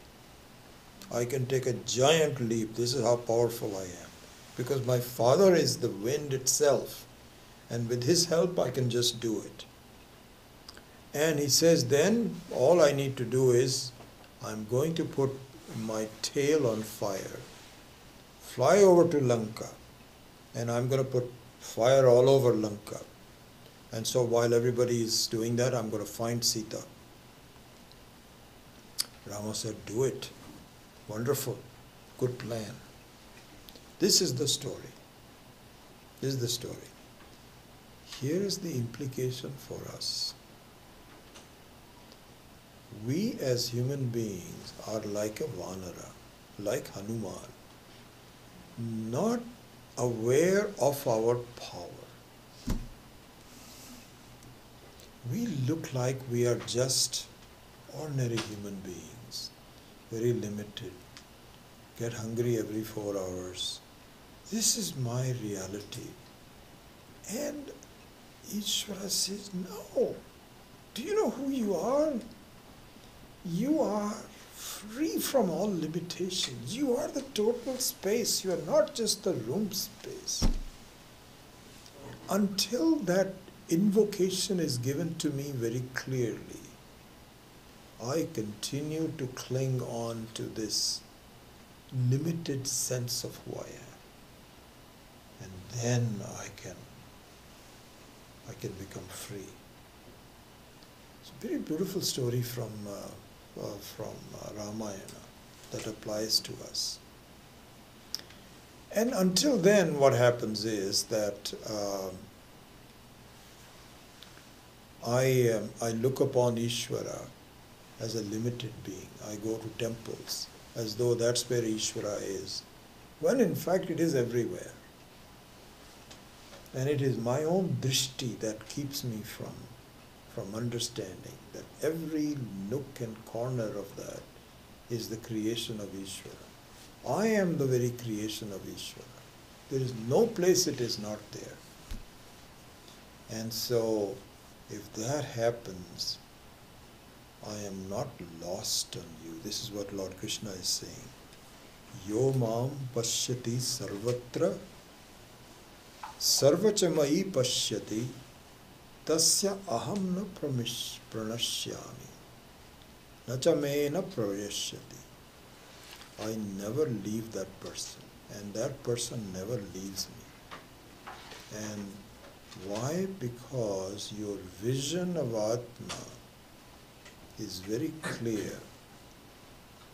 I can take a giant leap. This is how powerful I am. Because my father is the wind itself. And with his help, I can just do it. And he says, then all I need to do is, I'm going to put my tail on fire, fly over to Lanka, and I'm going to put fire all over Lanka. And so while everybody is doing that, I'm going to find Sita. Rama said, do it. Wonderful. Good plan. This is the story. This is the story. Here is the implication for us. We as human beings are like a Vanara, like Hanuman. not aware of our power. We look like we are just ordinary human beings, very limited, get hungry every 4 hours. This is my reality. And Ishvara says, no. Do you know who you are? You are free from all limitations. You are the total space. You are not just the room space. Until that invocation is given to me very clearly, I continue to cling on to this limited sense of who I am. And then I can become free. It's a very beautiful story from Ramayana that applies to us. And until then, what happens is that I look upon Ishvara as a limited being. I go to temples as though that's where Ishvara is, when in fact it is everywhere. And it is my own drishti that keeps me from understanding that every nook and corner of that is the creation of Ishvara. I am the very creation of Ishvara. There is no place it is not there. And so, if that happens, I am not lost on you. This is what Lord Krishna is saying. Yo mam pashyati sarvatra sarvachamai pashyati tasya aham na pranashyami nacha me na pravyashyati. I never leave that person, and that person never leaves me. And why? Because your vision of Atma is very clear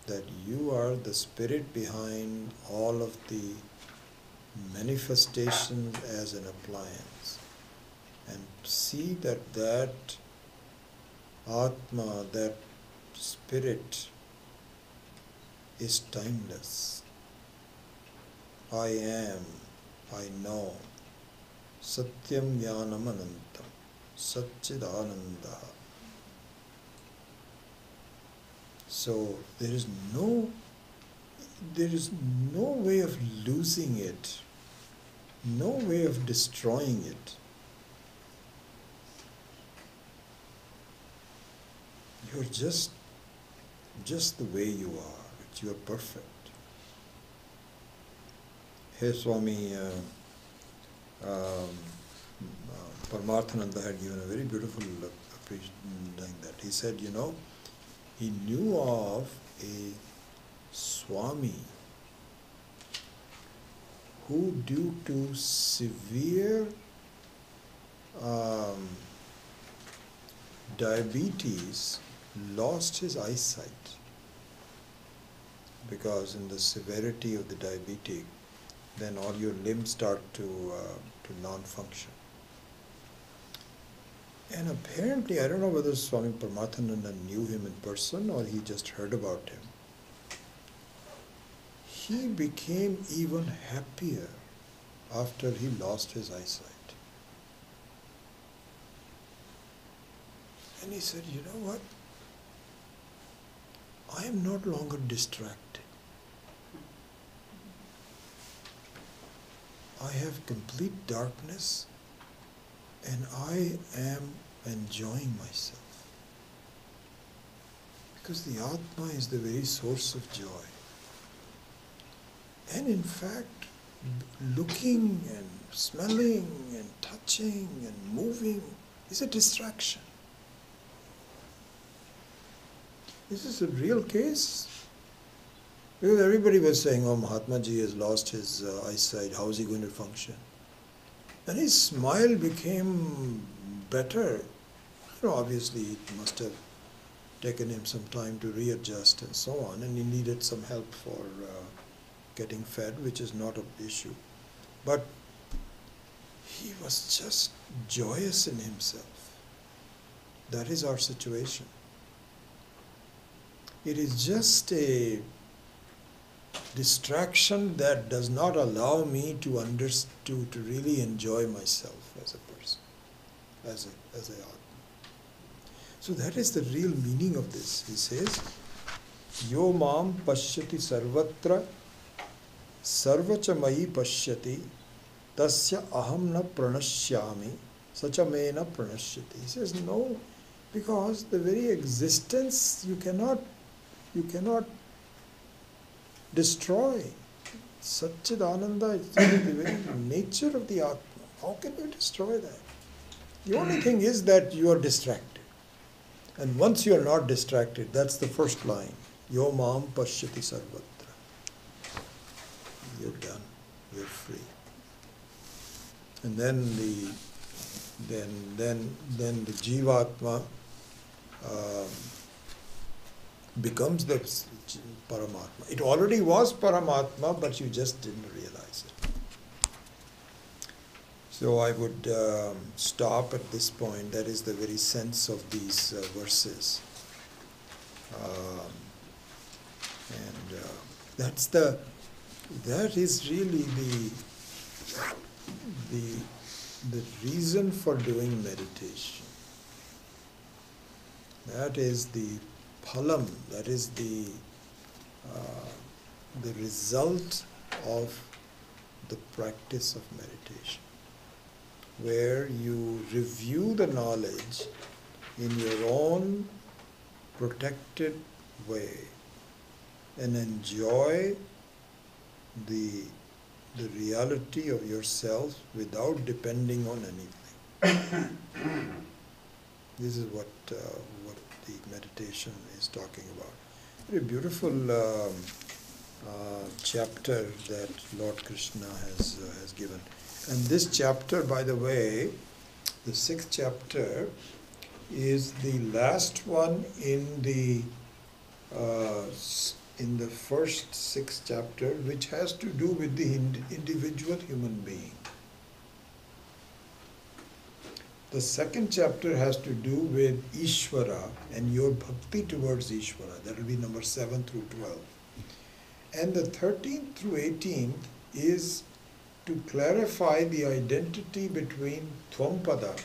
that you are the spirit behind all of the manifestations as an appliance. And see that Atma, that spirit, is timeless. I am, I know. Satyam Jnanam Anantam, Satchidananda. So there is no way of losing it, no way of destroying it. You're just the way you are. You are perfect. Here Swami Paramarthananda had given a very beautiful appreciation that. He said, he knew of a Swami who, due to severe diabetes, lost his eyesight, because in the severity of the diabetic, then all your limbs start to non-function. And apparently, I don't know whether Swami Paramarthananda knew him in person or he just heard about him. He became even happier after he lost his eyesight. And he said, you know what? I am not longer distracted. I have complete darkness and I am enjoying myself. Because the Atma is the very source of joy. And in fact, looking and smelling and touching and moving is a distraction. This is a real case. Because everybody was saying, oh, Mahatma Ji has lost his eyesight, how is he going to function? And his smile became better. Obviously it must have taken him some time to readjust and so on, and he needed some help for getting fed, which is not an issue. But he was just joyous in himself. That is our situation. It is just a distraction that does not allow me to really enjoy myself as a person, as a Atma. So that is the real meaning of this. He says, Yo mam pashyati sarvatra sarvacha mayi pashyati tasya aham na pranashyami sacha me na pranashyati. He says, no, because the very existence you cannot destroy. Satchidananda is the very nature of the Atma. How can you destroy that? The only thing is that you are distracted. And once you are not distracted, that's the first line. Yo mam pashyati sarvatra. You're done. You're free. And then the Jivatma becomes the Paramatma. It already was Paramatma, but you just didn't realize it. So I would stop at this point. That is the very sense of these verses. That is really the reason for doing meditation. That is the phalam, that is the result of the practice of meditation, where you review the knowledge in your own protected way and enjoy the reality of yourself without depending on anything. This is what the meditation is talking about. Very beautiful chapter that Lord Krishna has given. And this chapter, by the way, the 6th chapter, is the last one in the first 6th chapter, which has to do with the individual human being. The 2nd chapter has to do with Ishvara and your bhakti towards Ishvara. That will be number 7 through 12. And the 13th through 18th is to clarify the identity between Tvampada,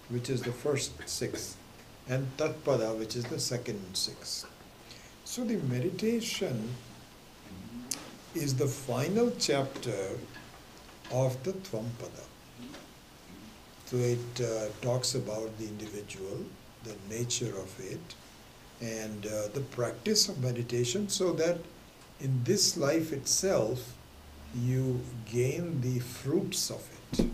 which is the first 6, and Tatpada, which is the second 6. So the meditation is the final chapter of the Tvampada. So it talks about the individual, the nature of it, and the practice of meditation, so that in this life itself you gain the fruits of it.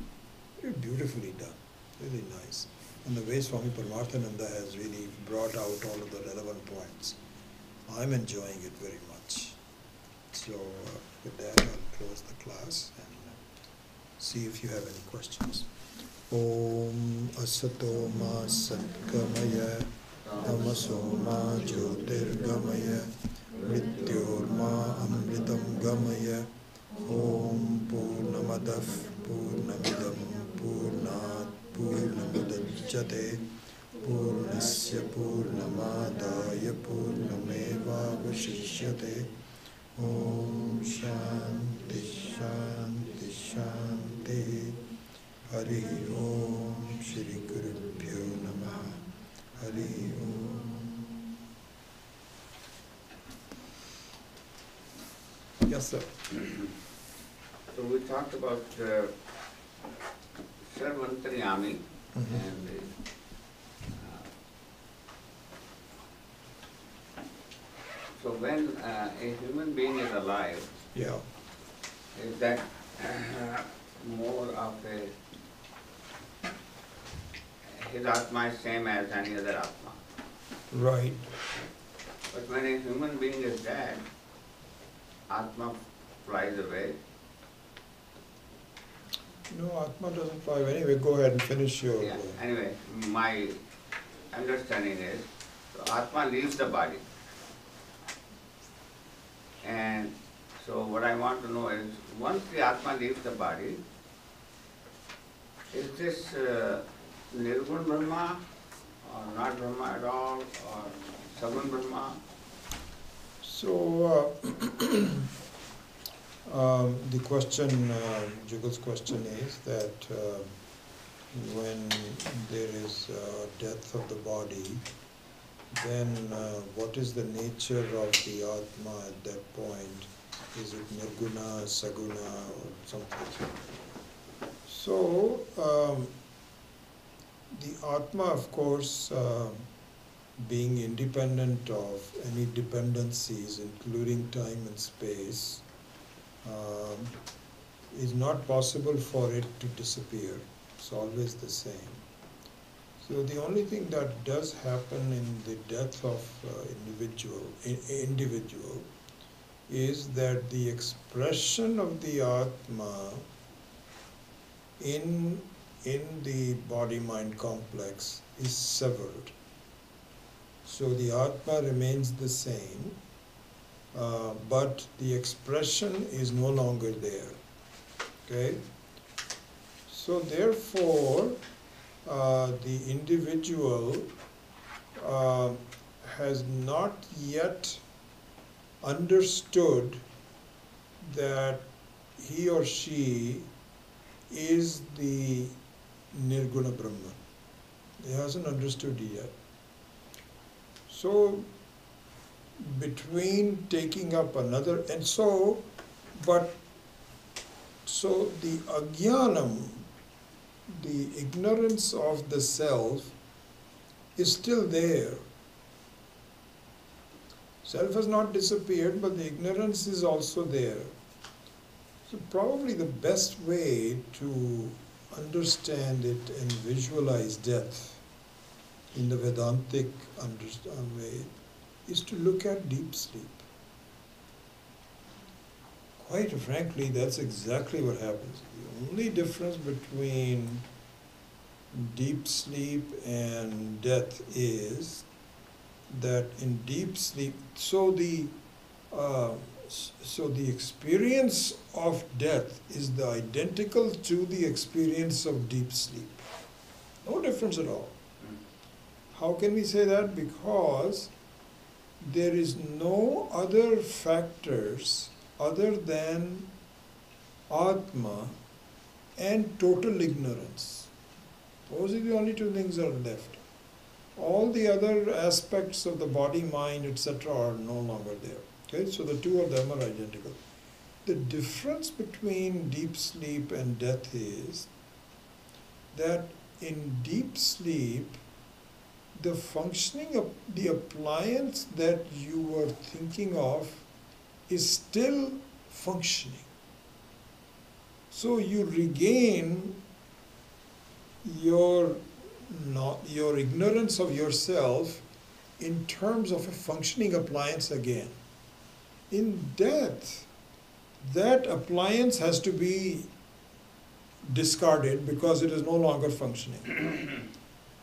Very beautifully done, really nice. And the way Swami Paramarthananda has really brought out all of the relevant points. I'm enjoying it very much. So with that, I'll close the class and see if you have any questions. Om Asato Ma Satgamaya Tamaso Ma Jyotirgamaya Mrityor Ma Amritam Gamaya Om Purnamadav Purnamidam Purnat Purnamudachyate Purnasya Purnamadaya Purnameva Vashishyate. Om Shanti Shanti Shanti. Hari Om Shri Gurubhyo Namaha. Hari Om. Yes, sir. So we talked about Sarvantariyami and so when a human being is alive, Yeah. is that more of a, his Atma is same as any other Atma. Right. But when a human being is dead, Atma flies away. No, Atma doesn't fly away. Anyway, go ahead and finish your... Yeah. Anyway, my understanding is, so Atma leaves the body. And so what I want to know is, once the Atma leaves the body, is this Nirgun Brahma or not Brahma at all, or Sagun Brahma? So, The question, Jugal's question is that when there is death of the body, then what is the nature of the Atma at that point? Is it Nirguna, Saguna, or something? So, the Atma, of course, being independent of any dependencies, including time and space, is not possible for it to disappear. It's always the same. So the only thing that does happen in the death of individual is that the expression of the Atma in the body-mind complex is severed. So the Atma remains the same, but the expression is no longer there. Okay? So therefore, the individual has not yet understood that he or she is the Nirguna Brahman. He hasn't understood it yet. So, between taking up another, and so the ajnanam, the ignorance of the self, is still there. Self has not disappeared, but the ignorance is also there. So probably the best way to understand it and visualize death in the Vedantic way is to look at deep sleep. Quite frankly, that's exactly what happens. The only difference between deep sleep and death is that in deep sleep, so the experience of death is identical to the experience of deep sleep. No difference at all. How can we say that? Because there is no other factors other than Atma and total ignorance. Those are the only two things that are left. All the other aspects of the body, mind, etc. are no longer there. Okay, so the two of them are identical. The difference between deep sleep and death is that in deep sleep, the functioning of the appliance that you were thinking of is still functioning. So you regain your ignorance of yourself in terms of a functioning appliance again. In death, that appliance has to be discarded because it is no longer functioning.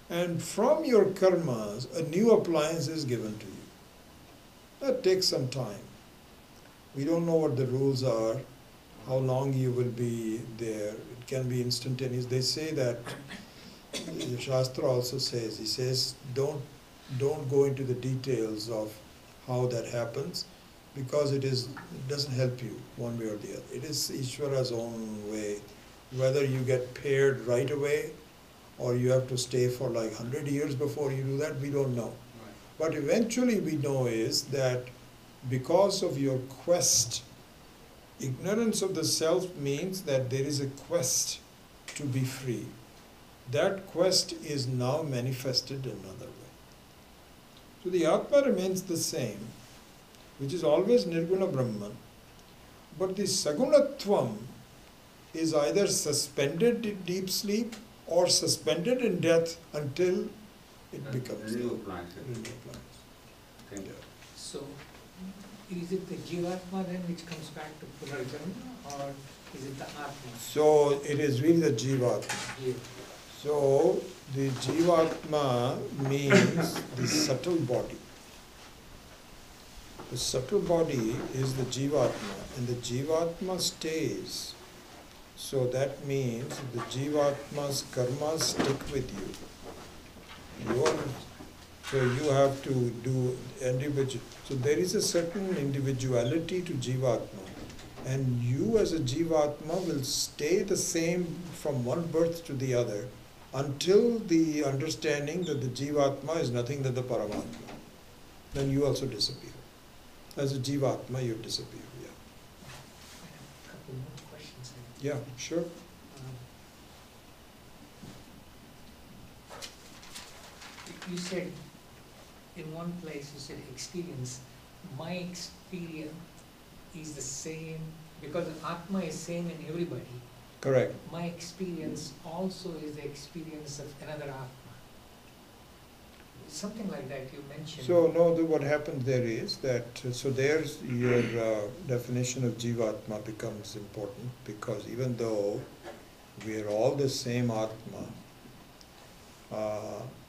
And from your karmas, a new appliance is given to you. That takes some time. We don't know what the rules are, how long you will be there. It can be instantaneous. They say that, the Shastra also says, he says, don't go into the details of how that happens, because it doesn't help you one way or the other. It is Ishvara's own way. Whether you get paired right away or you have to stay for like 100 years before you do that, we don't know. Right. But eventually we know is that because of your quest, ignorance of the self means that there is a quest to be free. That quest is now manifested another way. So the Atma remains the same, which is always Nirguna Brahman, but the Sagunatvam is either suspended in deep sleep or suspended in death until it becomes new appliance. Yeah. So, is it the Jivatma then which comes back to Punarjanma, or is it the Atma? So it is really the Jivatma. Yeah. So the Jivatma means the subtle body. The subtle body is the Jivatma, and the Jivatma stays. So that means the Jivatma's karmas stick with you. So you have to do individual. So there is a certain individuality to Jivatma. And you as a Jivatma will stay the same from one birth to the other until the understanding that the Jivatma is nothing but the Paramatma. Then you also disappear. As a Jivatma, you disappear, yeah. I have a couple more questions. Yeah, sure. You said, in one place you said experience. My experience is the same, because Atma is same in everybody. Correct. My experience also is the experience of another Atma. Something like that you mentioned. So, no, what happens there is that, so there's your definition of Jivatma becomes important, because even though we are all the same Atma,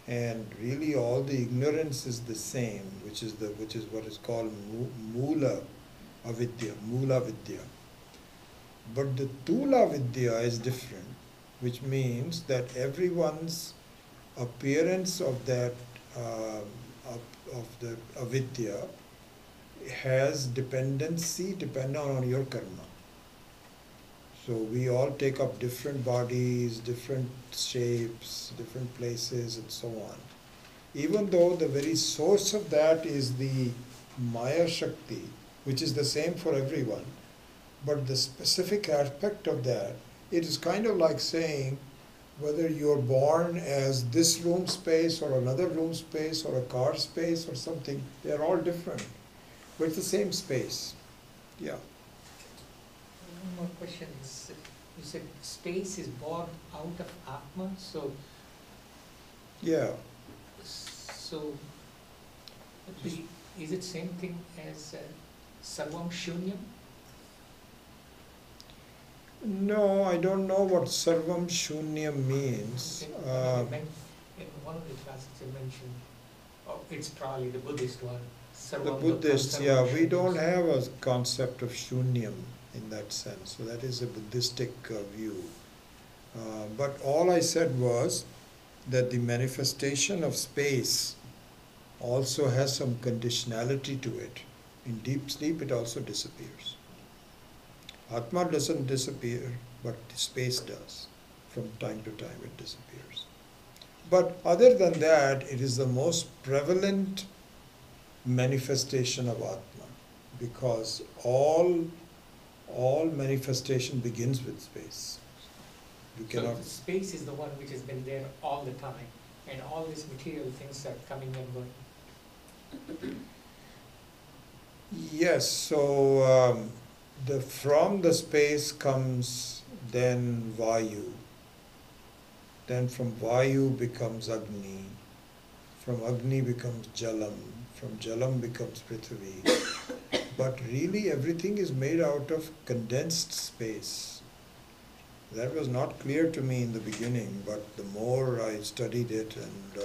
and really all the ignorance is the same, which is what is called Mula Avidya, Mula Vidya. But the Tula Vidya is different, which means that everyone's appearance of that of the avidya has dependency depending on your karma. So we all take up different bodies, different shapes, different places, and so on. Even though the very source of that is the Maya Shakti, which is the same for everyone, but the specific aspect of that, it is kind of like saying whether you're born as this room space or another room space or a car space or something, they're all different, but it's the same space. Yeah. One more question is, you said space is born out of Atma, so Yeah. Is it same thing as Sarvam Shunyam? No, I don't know what Sarvam Shunyam means. In one of the classes you mentioned, it's probably the Buddhist one. The Buddhists, yeah, we don't have a concept of Shunyam in that sense. So that is a Buddhistic view. But all I said was that the manifestation of space also has some conditionality to it. In deep sleep, it also disappears. Atma doesn't disappear, but space does. From time to time, it disappears. But other than that, it is the most prevalent manifestation of Atma, because all manifestation begins with space. You So cannot. the space is the one which has been there all the time, and all these material things are coming and going. Yes, so from the space comes then Vayu. Then from Vayu becomes Agni. From Agni becomes Jalam. From Jalam becomes Prithvi. But really everything is made out of condensed space. That was not clear to me in the beginning, but the more I studied it, and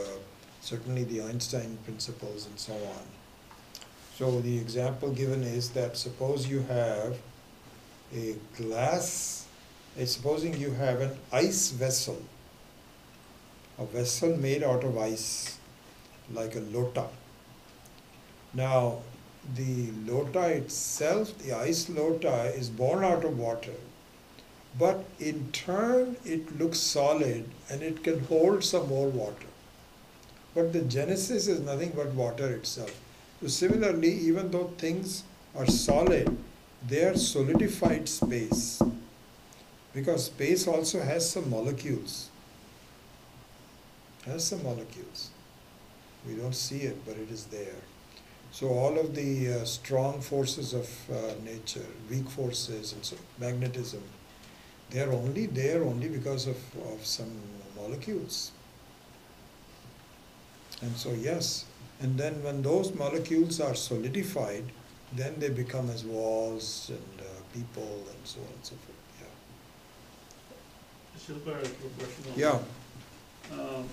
certainly the Einstein principles and so on. So the example given is that suppose you have a glass, supposing you have an ice vessel, a vessel made out of ice, like a lota. Now, the lota itself, the ice lota, is born out of water, but in turn it looks solid and it can hold some more water. But the genesis is nothing but water itself. So similarly, even though things are solid, they are solidified space, because space also has some molecules. We don't see it, but it is there. So all of the strong forces of nature, weak forces, and so magnetism, they are only there only because of some molecules. And so yes, and then when those molecules are solidified, then they become as walls and people and so on and so forth. Shilpa, I have a question on Yeah. that.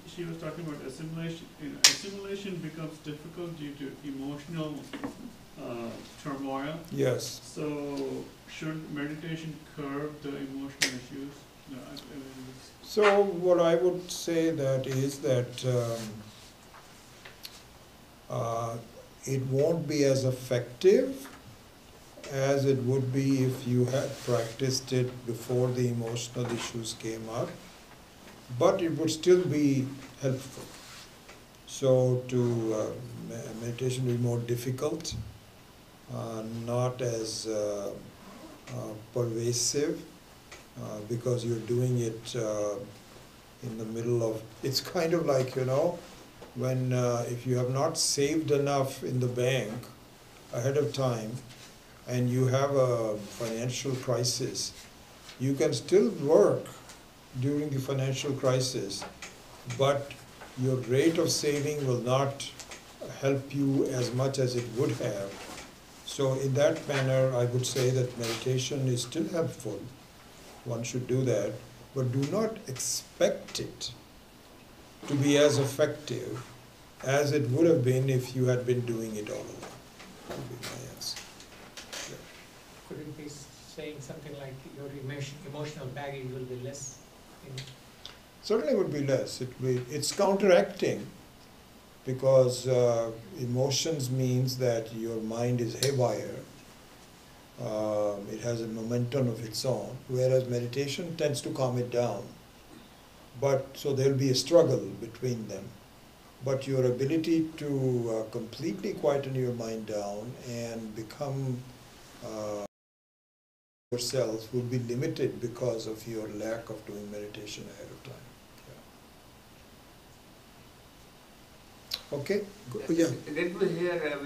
She was talking about assimilation. Assimilation becomes difficult due to emotional turmoil. Yes. So should meditation curb the emotional issues? No, So what I would say that is that it won't be as effective as it would be if you had practiced it before the emotional issues came up, but it would still be helpful. So meditation will be more difficult, not as pervasive, because you're doing it in the middle of, it's kind of like, when if you have not saved enough in the bank ahead of time and you have a financial crisis, you can still work during the financial crisis, but your rate of saving will not help you as much as it would have. So in that manner, I would say that meditation is still helpful. One should do that, but do not expect it to be as effective as it would have been if you had been doing it all along. That would be my answer. Could it be saying something like your emotional baggage will be less? Certainly would be less. It's counteracting, because emotions means that your mind is haywire. It has a momentum of its own, whereas meditation tends to calm it down. But so there'll be a struggle between them. But your ability to completely quieten your mind down and become yourself will be limited because of your lack of doing meditation ahead of time. Yeah. Okay? Yeah. Did we hear